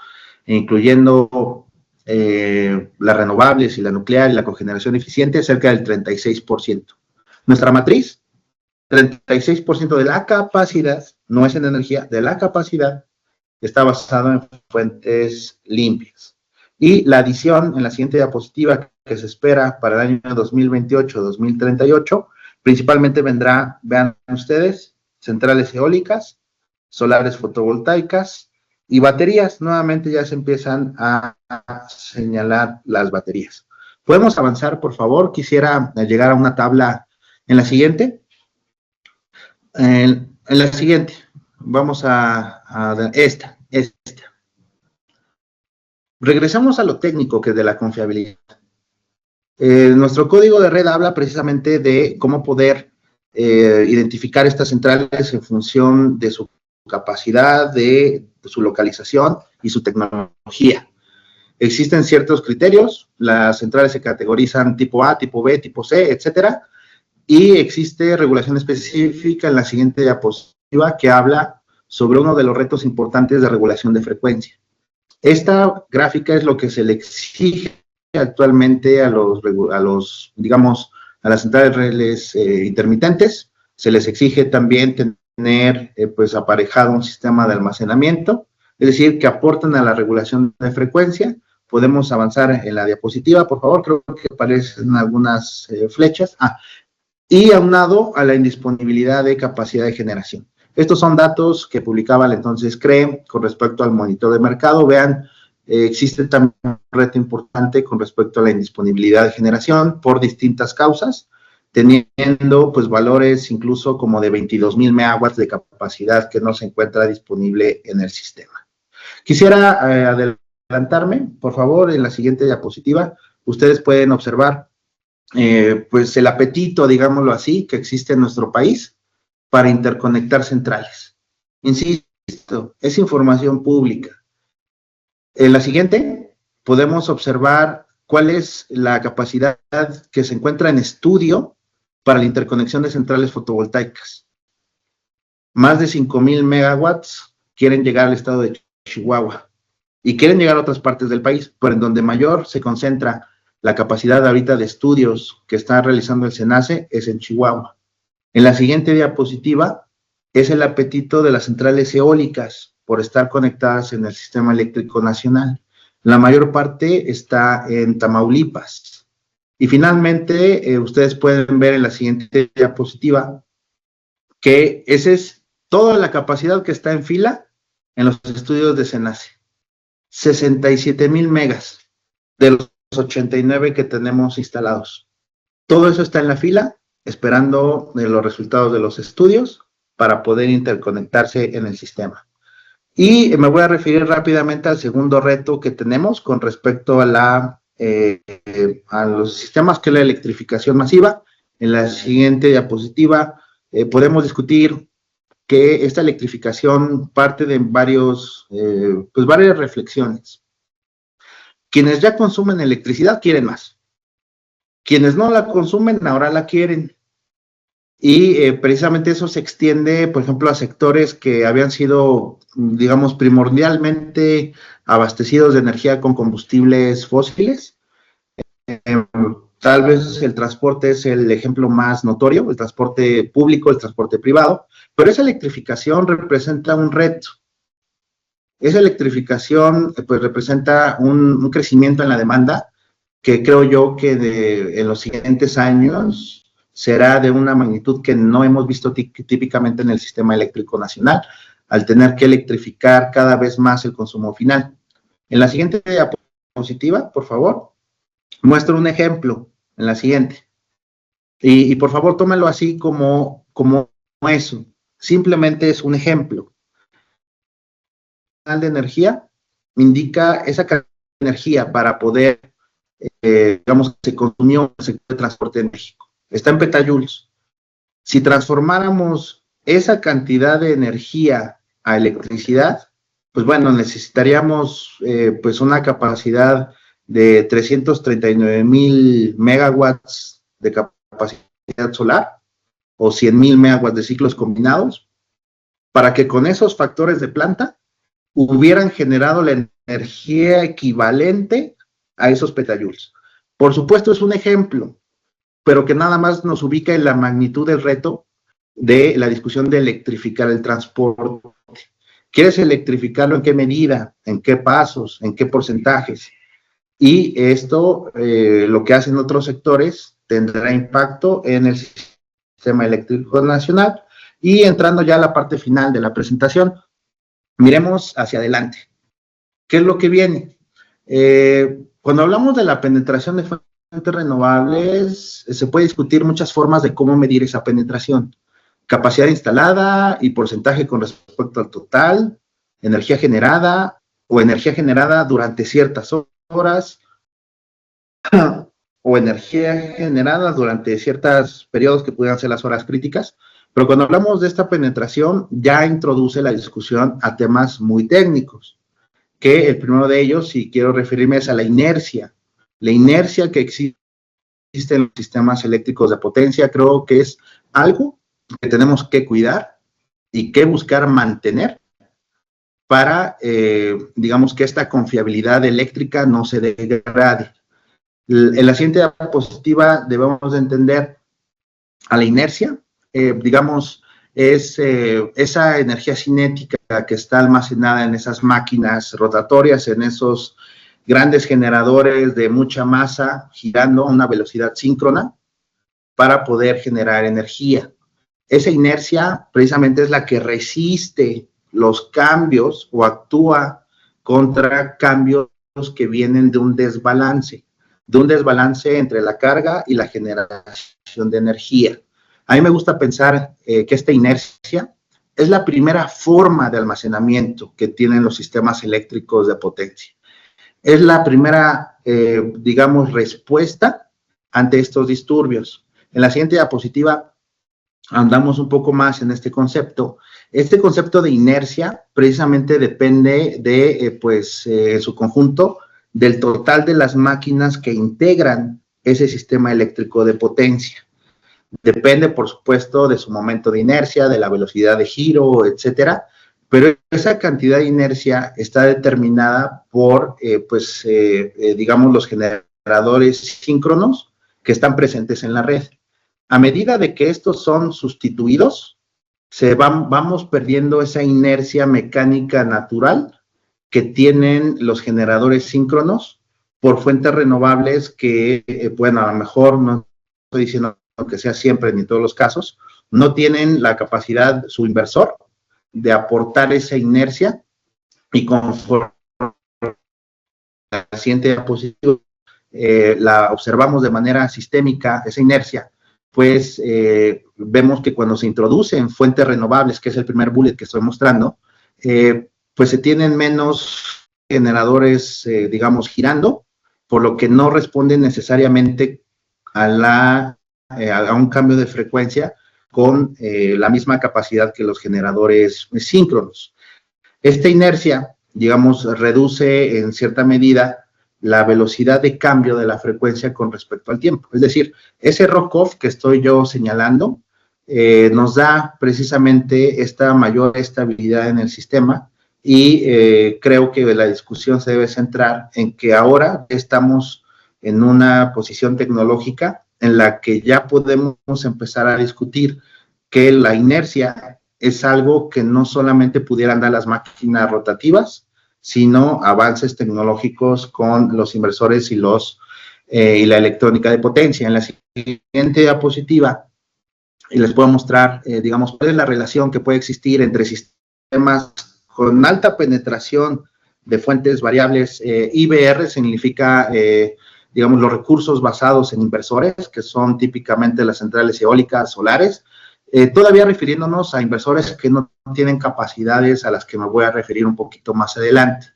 incluyendo las renovables y la nuclear y la cogeneración eficiente, cerca del 36%. Nuestra matriz, 36% de la capacidad, no es en energía, de la capacidad, está basado en fuentes limpias. Y la adición en la siguiente diapositiva que se espera para el año 2028-2038, principalmente vendrá, vean ustedes, centrales eólicas, solares fotovoltaicas y baterías. Nuevamente ya se empiezan a señalar las baterías. ¿Podemos avanzar, por favor? Quisiera llegar a una tabla en la siguiente. En la siguiente, vamos a esta. Regresamos a lo técnico, que es de la confiabilidad. Nuestro código de red habla precisamente de cómo poder identificar estas centrales en función de su capacidad, de su localización y su tecnología. Existen ciertos criterios, las centrales se categorizan tipo A, tipo B, tipo C, etcétera, y existe regulación específica en la siguiente diapositiva que habla sobre uno de los retos importantes de regulación de frecuencia. Esta gráfica es lo que se le exige actualmente a las centrales reales intermitentes. Se les exige también tener pues aparejado un sistema de almacenamiento, es decir, que aporten a la regulación de frecuencia. Podemos avanzar en la diapositiva, por favor, creo que aparecen algunas flechas. Y aunado a la indisponibilidad de capacidad de generación. Estos son datos que publicaba el entonces CREE con respecto al monitor de mercado. Vean, existe también un reto importante con respecto a la indisponibilidad de generación por distintas causas, teniendo pues valores incluso como de 22,000 megawatts de capacidad que no se encuentra disponible en el sistema. Quisiera adelantarme, por favor, en la siguiente diapositiva. Ustedes pueden observar pues el apetito, digámoslo así, que existe en nuestro país para interconectar centrales. Insisto, es información pública. En la siguiente podemos observar cuál es la capacidad que se encuentra en estudio para la interconexión de centrales fotovoltaicas. Más de 5,000 megawatts quieren llegar al estado de Chihuahua y quieren llegar a otras partes del país, pero en donde mayor se concentra la capacidad ahorita de estudios que está realizando el SENACE es en Chihuahua. En la siguiente diapositiva es el apetito de las centrales eólicas por estar conectadas en el sistema eléctrico nacional. La mayor parte está en Tamaulipas. Y finalmente, ustedes pueden ver en la siguiente diapositiva que esa es toda la capacidad que está en fila en los estudios de SENACE. 67,000 megas de los 89 que tenemos instalados. Todo eso está en la fila, esperando los resultados de los estudios para poder interconectarse en el sistema. Y me voy a referir rápidamente al segundo reto que tenemos con respecto a los sistemas, que es la electrificación masiva. En la siguiente diapositiva podemos discutir que esta electrificación parte de varias reflexiones. Quienes ya consumen electricidad quieren más. Quienes no la consumen ahora la quieren. Y precisamente eso se extiende, por ejemplo, a sectores que habían sido, digamos, primordialmente abastecidos de energía con combustibles fósiles. Tal vez el transporte es el ejemplo más notorio, el transporte público, el transporte privado, pero esa electrificación representa un reto. Esa electrificación pues representa un crecimiento en la demanda que creo yo que en los siguientes años será de una magnitud que no hemos visto típicamente en el sistema eléctrico nacional, al tener que electrificar cada vez más el consumo final. En la siguiente diapositiva, por favor, muestro un ejemplo en la siguiente. Y por favor, tómalo así como eso. Simplemente es un ejemplo. De energía indica esa cantidad de energía para poder, digamos, se consumió en el sector de transporte en México. Está en petajoules. Si transformáramos esa cantidad de energía a electricidad, pues bueno, necesitaríamos pues una capacidad de 339,000 megawatts de capacidad solar o 100,000 megawatts de ciclos combinados, para que con esos factores de planta hubieran generado la energía equivalente a esos petajoules. Por supuesto, es un ejemplo, pero que nada más nos ubica en la magnitud del reto de la discusión de electrificar el transporte. ¿Quieres electrificarlo en qué medida, en qué pasos, en qué porcentajes? Y esto, lo que hacen otros sectores, tendrá impacto en el sistema eléctrico nacional. Y entrando ya a la parte final de la presentación, miremos hacia adelante. ¿Qué es lo que viene? Cuando hablamos de la penetración de fuentes renovables, se puede discutir muchas formas de cómo medir esa penetración. Capacidad instalada y porcentaje con respecto al total, energía generada o energía generada durante ciertas horas o energía generada durante ciertos periodos que pudieran ser las horas críticas. Pero cuando hablamos de esta penetración, ya introduce la discusión a temas muy técnicos, que el primero de ellos, si quiero referirme, es a la inercia que existe en los sistemas eléctricos de potencia. Creo que es algo que tenemos que cuidar y que buscar mantener para, digamos, que esta confiabilidad eléctrica no se degrade. En la siguiente diapositiva debemos de entender a la inercia, digamos, es esa energía cinética que está almacenada en esas máquinas rotatorias, en esos grandes generadores de mucha masa girando a una velocidad síncrona para poder generar energía. Esa inercia precisamente es la que resiste los cambios o actúa contra cambios que vienen de un desbalance entre la carga y la generación de energía. A mí me gusta pensar que esta inercia es la primera forma de almacenamiento que tienen los sistemas eléctricos de potencia. Es la primera, digamos, respuesta ante estos disturbios. En la siguiente diapositiva andamos un poco más en este concepto. Este concepto de inercia precisamente depende de, en su conjunto, del total de las máquinas que integran ese sistema eléctrico de potencia. Depende, por supuesto, de su momento de inercia, de la velocidad de giro, etcétera, pero esa cantidad de inercia está determinada por, digamos, los generadores síncronos que están presentes en la red. A medida de que estos son sustituidos, vamos perdiendo esa inercia mecánica natural que tienen los generadores síncronos por fuentes renovables que, bueno, a lo mejor no estoy diciendo que sea siempre ni en todos los casos, no tienen la capacidad, su inversor, de aportar esa inercia, y conforme la siguiente diapositiva la observamos de manera sistémica, esa inercia, pues vemos que cuando se introducen fuentes renovables, que es el primer bullet que estoy mostrando, pues se tienen menos generadores, digamos, girando, por lo que no responden necesariamente a un cambio de frecuencia con la misma capacidad que los generadores síncronos. Esta inercia, digamos, reduce en cierta medida la velocidad de cambio de la frecuencia con respecto al tiempo. Es decir, ese rock-off que estoy yo señalando nos da precisamente esta mayor estabilidad en el sistema, y creo que la discusión se debe centrar en que ahora estamos en una posición tecnológica en la que ya podemos empezar a discutir que la inercia es algo que no solamente pudieran dar las máquinas rotativas, sino avances tecnológicos con los inversores y la electrónica de potencia. En la siguiente diapositiva les puedo mostrar, digamos, cuál es la relación que puede existir entre sistemas con alta penetración de fuentes variables. IBR significa, digamos, los recursos basados en inversores, que son típicamente las centrales eólicas, solares, todavía refiriéndonos a inversores que no tienen capacidades a las que me voy a referir un poquito más adelante.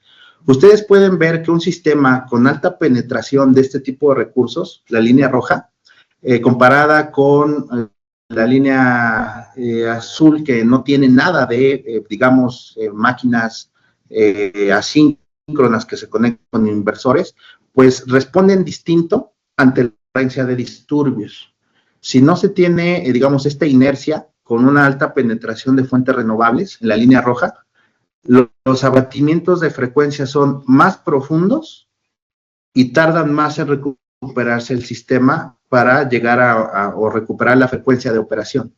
Ustedes pueden ver que un sistema con alta penetración de este tipo de recursos, la línea roja, comparada con la línea azul, que no tiene nada de, digamos, máquinas asíncronas que se conectan con inversores, pues responden distinto ante la presencia de disturbios. Si no se tiene, digamos, esta inercia con una alta penetración de fuentes renovables en la línea roja, los abatimientos de frecuencia son más profundos y tardan más en recuperarse el sistema para llegar o recuperar la frecuencia de operación.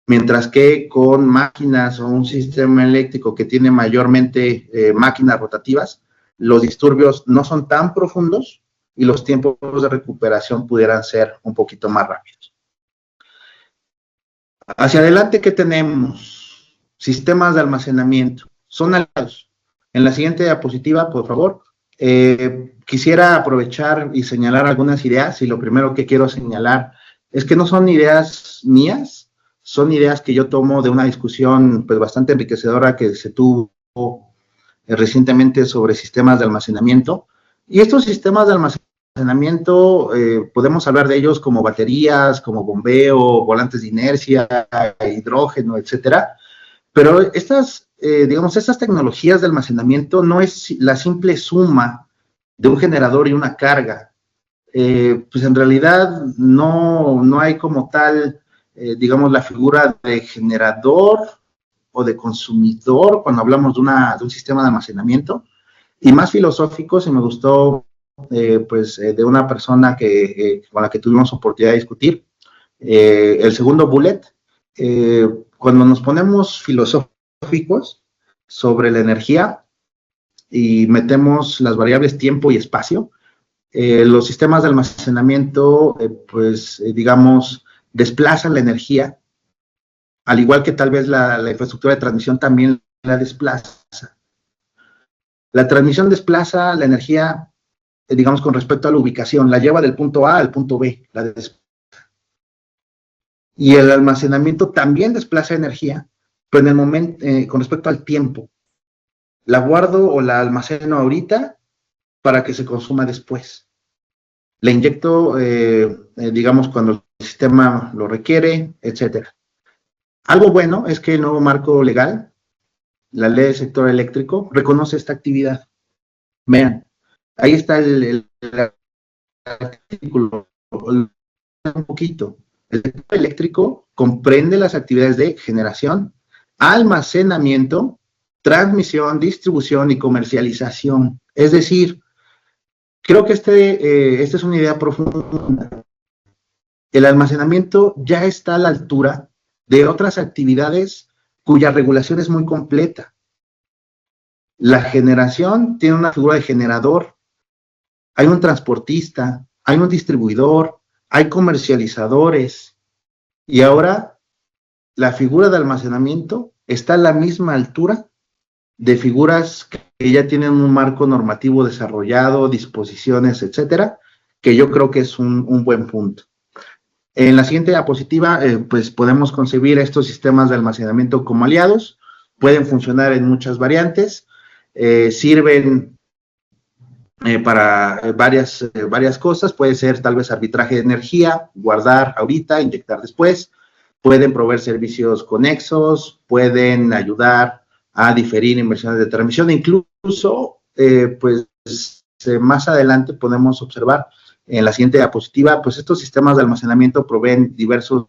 Mientras que con máquinas o un sistema eléctrico que tiene mayormente máquinas rotativas, los disturbios no son tan profundos y los tiempos de recuperación pudieran ser un poquito más rápidos. Hacia adelante, ¿qué tenemos? Sistemas de almacenamiento. Son aliados. En la siguiente diapositiva, por favor, quisiera aprovechar y señalar algunas ideas, y lo primero que quiero señalar es que no son ideas mías, son ideas que yo tomo de una discusión pues, bastante enriquecedora que se tuvo recientemente sobre sistemas de almacenamiento. Y estos sistemas de almacenamiento, podemos hablar de ellos como baterías, como bombeo, volantes de inercia, hidrógeno, etcétera. Pero estas, digamos, estas tecnologías de almacenamiento no es la simple suma de un generador y una carga. Pues en realidad no hay como tal, digamos, la figura de generador o de consumidor cuando hablamos de un sistema de almacenamiento. Y más filosófico, se me gustó, de una persona con la que tuvimos oportunidad de discutir, el segundo bullet. Cuando nos ponemos filosóficos sobre la energía y metemos las variables tiempo y espacio, los sistemas de almacenamiento, digamos, desplazan la energía, al igual que tal vez la infraestructura de transmisión también la desplaza. La transmisión desplaza la energía, digamos, con respecto a la ubicación, la lleva del punto A al punto B, la desplaza. Y el almacenamiento también desplaza energía, pero en el momento, con respecto al tiempo. La guardo o la almaceno ahorita para que se consuma después. La inyecto, digamos, cuando el sistema lo requiere, etcétera. Algo bueno es que el nuevo marco legal, la ley del sector eléctrico, reconoce esta actividad. Vean, ahí está el artículo, un poquito. El sector eléctrico comprende las actividades de generación, almacenamiento, transmisión, distribución y comercialización. Es decir, creo que esta es una idea profunda. El almacenamiento ya está a la altura de otras actividades cuya regulación es muy completa. La generación tiene una figura de generador, hay un transportista, hay un distribuidor, hay comercializadores, y ahora la figura de almacenamiento está a la misma altura de figuras que ya tienen un marco normativo desarrollado, disposiciones, etcétera, que yo creo que es un buen punto. En la siguiente diapositiva, pues podemos concebir estos sistemas de almacenamiento como aliados, pueden funcionar en muchas variantes, sirven para varias cosas, puede ser tal vez arbitraje de energía, guardar ahorita, inyectar después, pueden proveer servicios conexos, pueden ayudar a diferir inversiones de transmisión, incluso, más adelante podemos observar en la siguiente diapositiva, pues estos sistemas de almacenamiento proveen diversos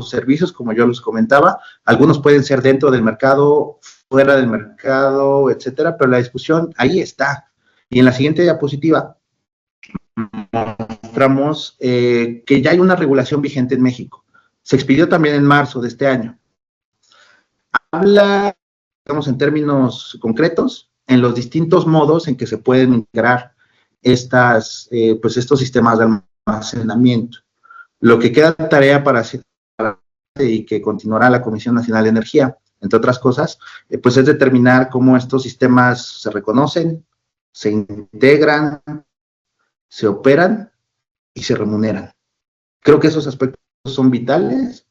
servicios, como yo les comentaba, algunos pueden ser dentro del mercado, fuera del mercado, etcétera, pero la discusión ahí está. Y en la siguiente diapositiva mostramos que ya hay una regulación vigente en México. Se expidió también en marzo de este año. Habla, digamos, en términos concretos, en los distintos modos en que se pueden integrar estos sistemas de almacenamiento. Lo que queda tarea para hacer y que continuará la Comisión Nacional de Energía, entre otras cosas, pues es determinar cómo estos sistemas se reconocen, se integran, se operan y se remuneran. Creo que esos aspectos son vitales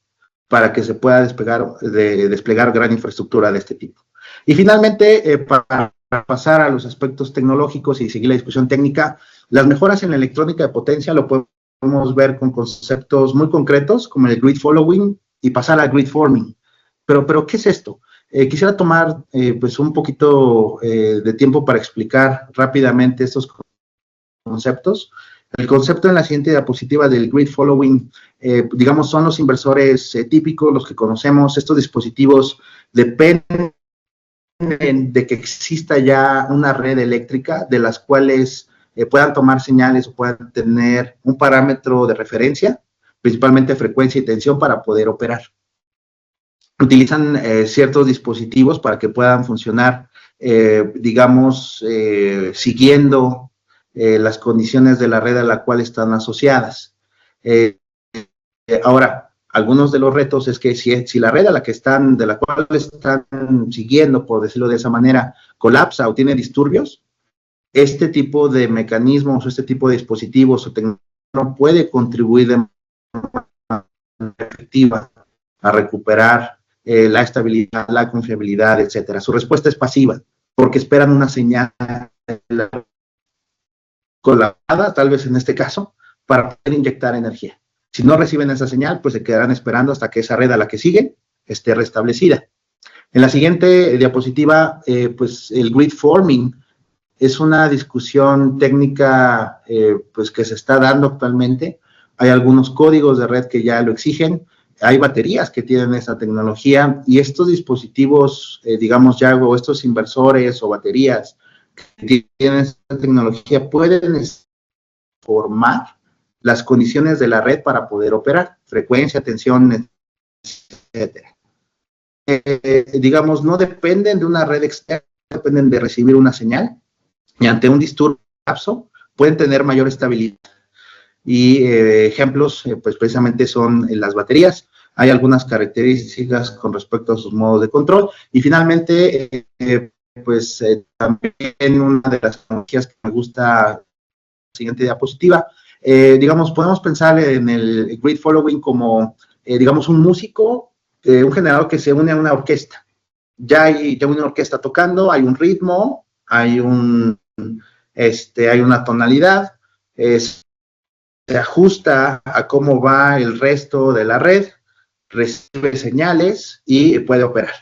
para que se pueda desplegar gran infraestructura de este tipo. Y finalmente, para pasar a los aspectos tecnológicos y seguir la discusión técnica, las mejoras en la electrónica de potencia lo podemos ver con conceptos muy concretos como el grid following y pasar al grid forming. Pero ¿qué es esto? Quisiera tomar un poquito de tiempo para explicar rápidamente estos conceptos. El concepto en la siguiente diapositiva del grid following, digamos, son los inversores típicos, los que conocemos. Estos dispositivos dependen de que exista ya una red eléctrica de las cuales puedan tomar señales o puedan tener un parámetro de referencia, principalmente frecuencia y tensión, para poder operar. Utilizan ciertos dispositivos para que puedan funcionar, digamos, siguiendo las condiciones de la red a la cual están asociadas. Ahora, algunos de los retos es que si la red a la que están, de la cual están siguiendo, por decirlo de esa manera, colapsa o tiene disturbios, este tipo de mecanismos, este tipo de dispositivos o tecnología no puede contribuir de manera efectiva a recuperar la estabilidad, la confiabilidad, etcétera. Su respuesta es pasiva, porque esperan una señal colapsada, tal vez en este caso, para poder inyectar energía. Si no reciben esa señal, pues se quedarán esperando hasta que esa red a la que siguen esté restablecida. En la siguiente diapositiva, pues el grid forming es una discusión técnica pues que se está dando actualmente. Hay algunos códigos de red que ya lo exigen, hay baterías que tienen esa tecnología y estos dispositivos, digamos ya, o estos inversores o baterías que tienen esta tecnología pueden formar las condiciones de la red para poder operar, frecuencia, tensión, etcétera. Digamos, no dependen de una red externa, dependen de recibir una señal y ante un disturbio pueden tener mayor estabilidad. Y ejemplos, pues precisamente son las baterías. Hay algunas características con respecto a sus modos de control. Y finalmente, pues también una de las tecnologías que me gusta, siguiente diapositiva, digamos, podemos pensar en el grid following como, digamos, un músico, un generador que se une a una orquesta. Ya hay una orquesta tocando, hay un ritmo, hay una tonalidad, se ajusta a cómo va el resto de la red, recibe señales y puede operar.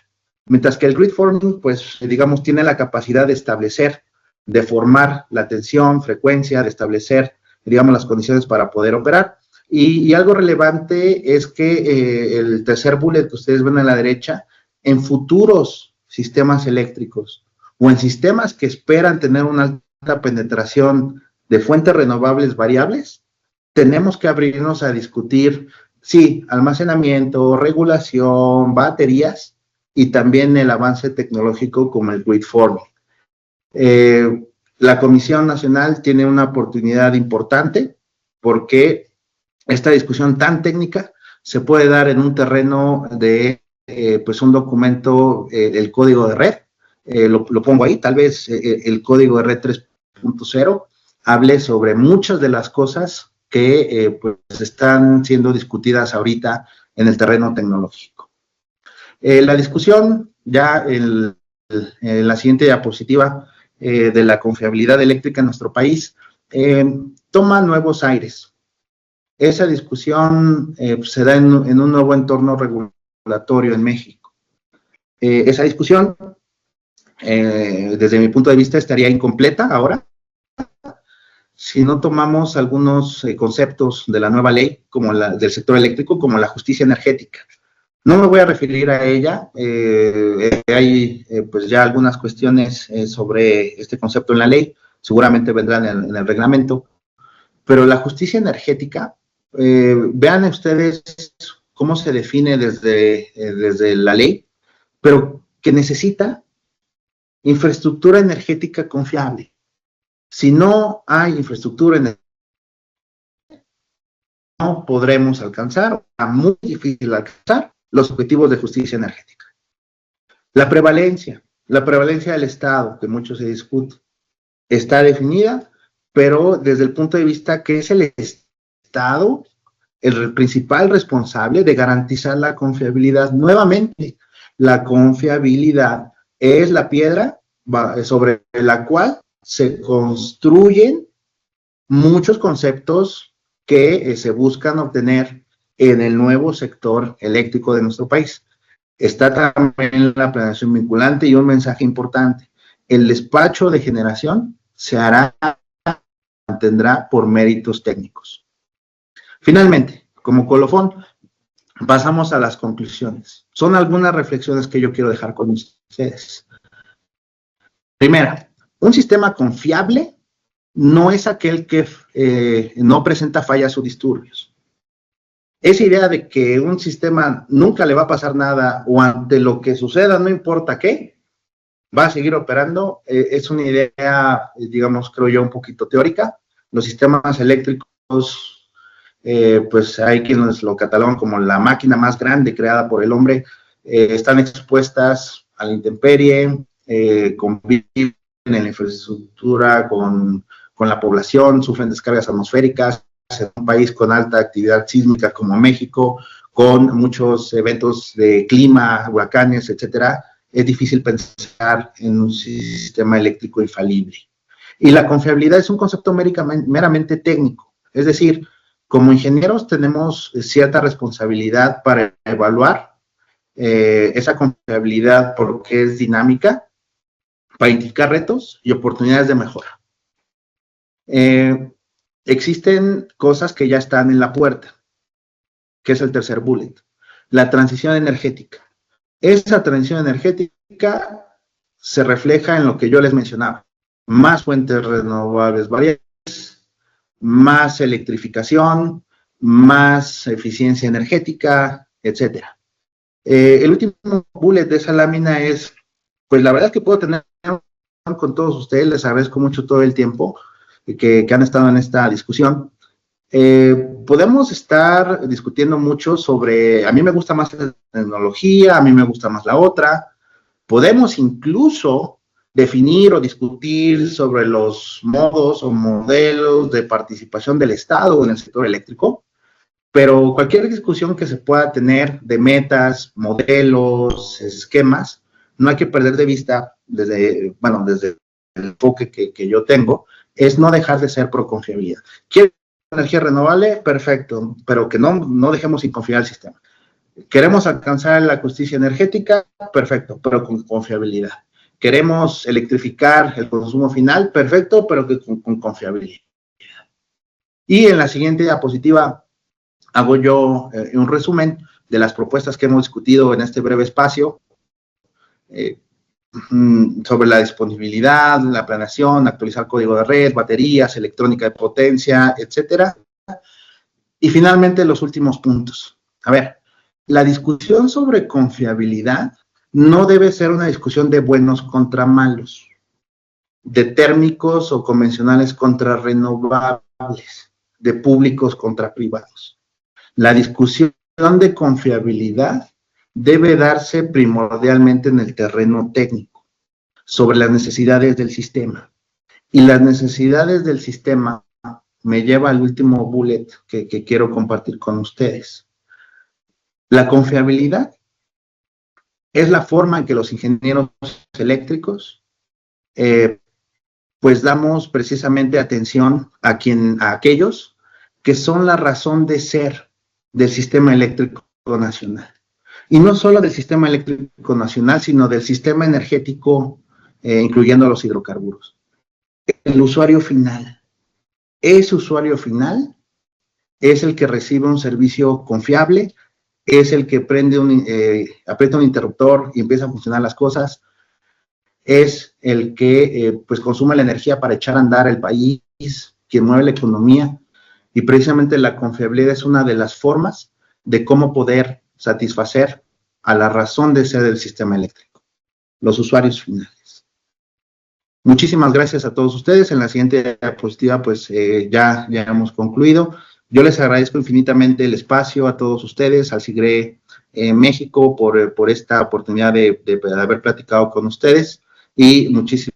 Mientras que el grid forming, pues, digamos, tiene la capacidad de establecer, de formar la tensión, frecuencia, de establecer, digamos, las condiciones para poder operar. Y algo relevante es que el tercer bullet que ustedes ven a la derecha, en futuros sistemas eléctricos o en sistemas que esperan tener una alta penetración de fuentes renovables variables, tenemos que abrirnos a discutir, sí, almacenamiento, regulación, baterías y también el avance tecnológico como el grid forming. La Comisión Nacional tiene una oportunidad importante porque esta discusión tan técnica se puede dar en un terreno de pues un documento, el código de red, lo pongo ahí, tal vez el código de red 3.0 hable sobre muchas de las cosas que pues están siendo discutidas ahorita en el terreno tecnológico. La discusión ya en la siguiente diapositiva de la confiabilidad eléctrica en nuestro país toma nuevos aires. Esa discusión se da en un nuevo entorno regulatorio en México. Esa discusión, desde mi punto de vista, estaría incompleta ahora si no tomamos algunos conceptos de la nueva ley, como del sector eléctrico, como la justicia energética. No me voy a referir a ella, hay pues ya algunas cuestiones sobre este concepto en la ley, seguramente vendrán en el reglamento, pero la justicia energética, vean ustedes cómo se define desde la ley, pero que necesita infraestructura energética confiable. Si no hay infraestructura energética, no podremos alcanzar, es muy difícil alcanzar los objetivos de justicia energética. La prevalencia del Estado, que mucho se discute, está definida, pero desde el punto de vista que es el Estado el principal responsable de garantizar la confiabilidad. Nuevamente, la confiabilidad es la piedra sobre la cual se construyen muchos conceptos que se buscan obtener en el nuevo sector eléctrico de nuestro país. Está también la planeación vinculante y un mensaje importante. El despacho de generación se hará mantendrá por méritos técnicos. Finalmente, como colofón, pasamos a las conclusiones. Son algunas reflexiones que yo quiero dejar con ustedes. Primera, un sistema confiable no es aquel que no presenta fallas o disturbios. Esa idea de que un sistema nunca le va a pasar nada o ante lo que suceda, no importa qué, va a seguir operando, es una idea, digamos, creo yo, un poquito teórica. Los sistemas eléctricos, pues hay quienes lo catalogan como la máquina más grande creada por el hombre, están expuestas a la intemperie, conviven en la infraestructura con la población, sufren descargas atmosféricas, en un país con alta actividad sísmica como México, con muchos eventos de clima, huracanes, etcétera, es difícil pensar en un sistema eléctrico infalible. Y la confiabilidad es un concepto meramente técnico, es decir, como ingenieros tenemos cierta responsabilidad para evaluar esa confiabilidad porque es dinámica, para identificar retos y oportunidades de mejora. Existen cosas que ya están en la puerta, que es el tercer bullet, la transición energética. Esa transición energética se refleja en lo que yo les mencionaba, más fuentes renovables variables, más electrificación, más eficiencia energética, etcétera. El último bullet de esa lámina es, pues la verdad es que puedo tener con todos ustedes, les agradezco mucho todo el tiempo que han estado en esta discusión. Podemos estar discutiendo mucho sobre, a mí me gusta más la tecnología, a mí me gusta más la otra. Podemos incluso definir o discutir sobre los modos o modelos de participación del Estado en el sector eléctrico, pero cualquier discusión que se pueda tener de metas, modelos, esquemas, no hay que perder de vista desde el enfoque que yo tengo, es no dejar de ser pro confiabilidad. ¿Quiere energía renovable? Perfecto, pero que no dejemos sin confiar al sistema. ¿Queremos alcanzar la justicia energética? Perfecto, pero con confiabilidad. ¿Queremos electrificar el consumo final? Perfecto, pero que con confiabilidad. Y en la siguiente diapositiva hago yo un resumen de las propuestas que hemos discutido en este breve espacio. Sobre la disponibilidad, la planeación, actualizar código de red, baterías, electrónica de potencia, etcétera. Y finalmente los últimos puntos. A ver, la discusión sobre confiabilidad no debe ser una discusión de buenos contra malos, de térmicos o convencionales contra renovables, de públicos contra privados. La discusión de confiabilidad debe darse primordialmente en el terreno técnico, sobre las necesidades del sistema. Y las necesidades del sistema me lleva al último bullet que quiero compartir con ustedes. La confiabilidad es la forma en que los ingenieros eléctricos pues damos precisamente atención a aquellos que son la razón de ser del sistema eléctrico nacional. Y no solo del sistema eléctrico nacional, sino del sistema energético, incluyendo los hidrocarburos. El usuario final. Ese usuario final es el que recibe un servicio confiable, es el que aprieta un interruptor y empiezan a funcionar las cosas, es el que pues consume la energía para echar a andar el país, quien mueve la economía, y precisamente la confiabilidad es una de las formas de cómo poder satisfacer a la razón de ser del sistema eléctrico, los usuarios finales. Muchísimas gracias a todos ustedes. En la siguiente diapositiva, pues ya hemos concluido. Yo les agradezco infinitamente el espacio a todos ustedes, al SIGRE México, por esta oportunidad de haber platicado con ustedes, y muchísimas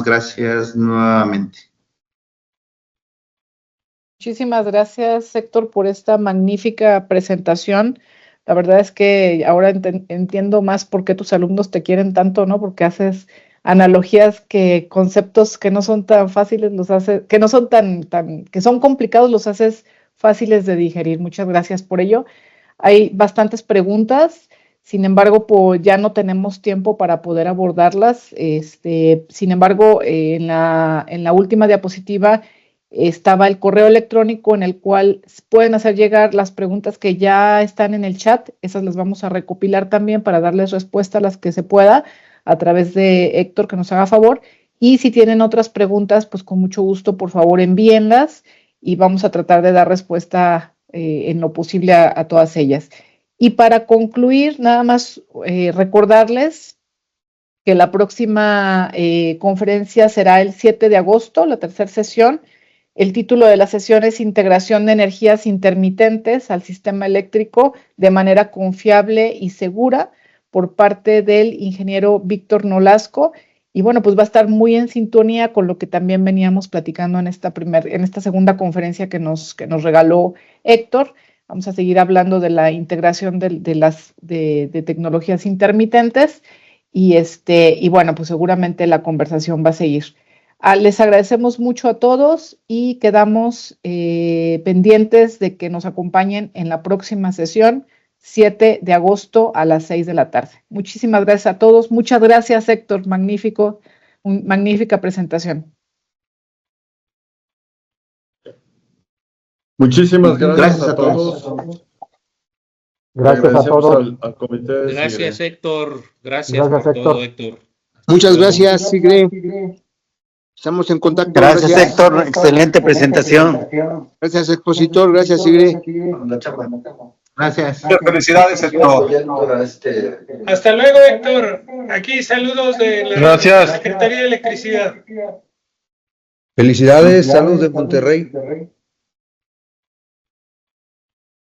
gracias nuevamente. Muchísimas gracias, Héctor, por esta magnífica presentación. La verdad es que ahora entiendo más por qué tus alumnos te quieren tanto, ¿no? Porque haces analogías conceptos que no son tan fáciles, que no son que son complicados, los haces fáciles de digerir. Muchas gracias por ello. Hay bastantes preguntas, sin embargo, pues ya no tenemos tiempo para poder abordarlas. Sin embargo, en la última diapositiva estaba el correo electrónico en el cual pueden hacer llegar las preguntas que ya están en el chat. Esas las vamos a recopilar también para darles respuesta a las que se pueda a través de Héctor, que nos haga favor. Y si tienen otras preguntas, pues con mucho gusto, por favor, envíenlas y vamos a tratar de dar respuesta en lo posible a todas ellas. Y para concluir, nada más recordarles que la próxima conferencia será el 7 de agosto, la tercera sesión. El título de la sesión es Integración de energías intermitentes al sistema eléctrico de manera confiable y segura, por parte del ingeniero Víctor Nolasco. Y bueno, pues va a estar muy en sintonía con lo que también veníamos platicando en esta segunda conferencia que nos regaló Héctor. Vamos a seguir hablando de la integración de tecnologías intermitentes y bueno, pues seguramente la conversación va a seguir. Les agradecemos mucho a todos y quedamos pendientes de que nos acompañen en la próxima sesión, 7 de agosto a las 6 de la tarde. Muchísimas gracias a todos. Muchas gracias, Héctor. Magnífica presentación. Muchísimas gracias a todos. Gracias a todos. Al comité de Gracias, SIGRE. Héctor. Gracias por todo, Héctor. Muchas gracias, Sigre. Estamos en contacto. Gracias, Héctor. Excelente presentación. Gracias, expositor. Gracias, Sigre. Gracias. Felicidades, Héctor. Hasta luego, Héctor. Aquí saludos de la Gracias. Secretaría de Electricidad. Felicidades, saludos de Monterrey.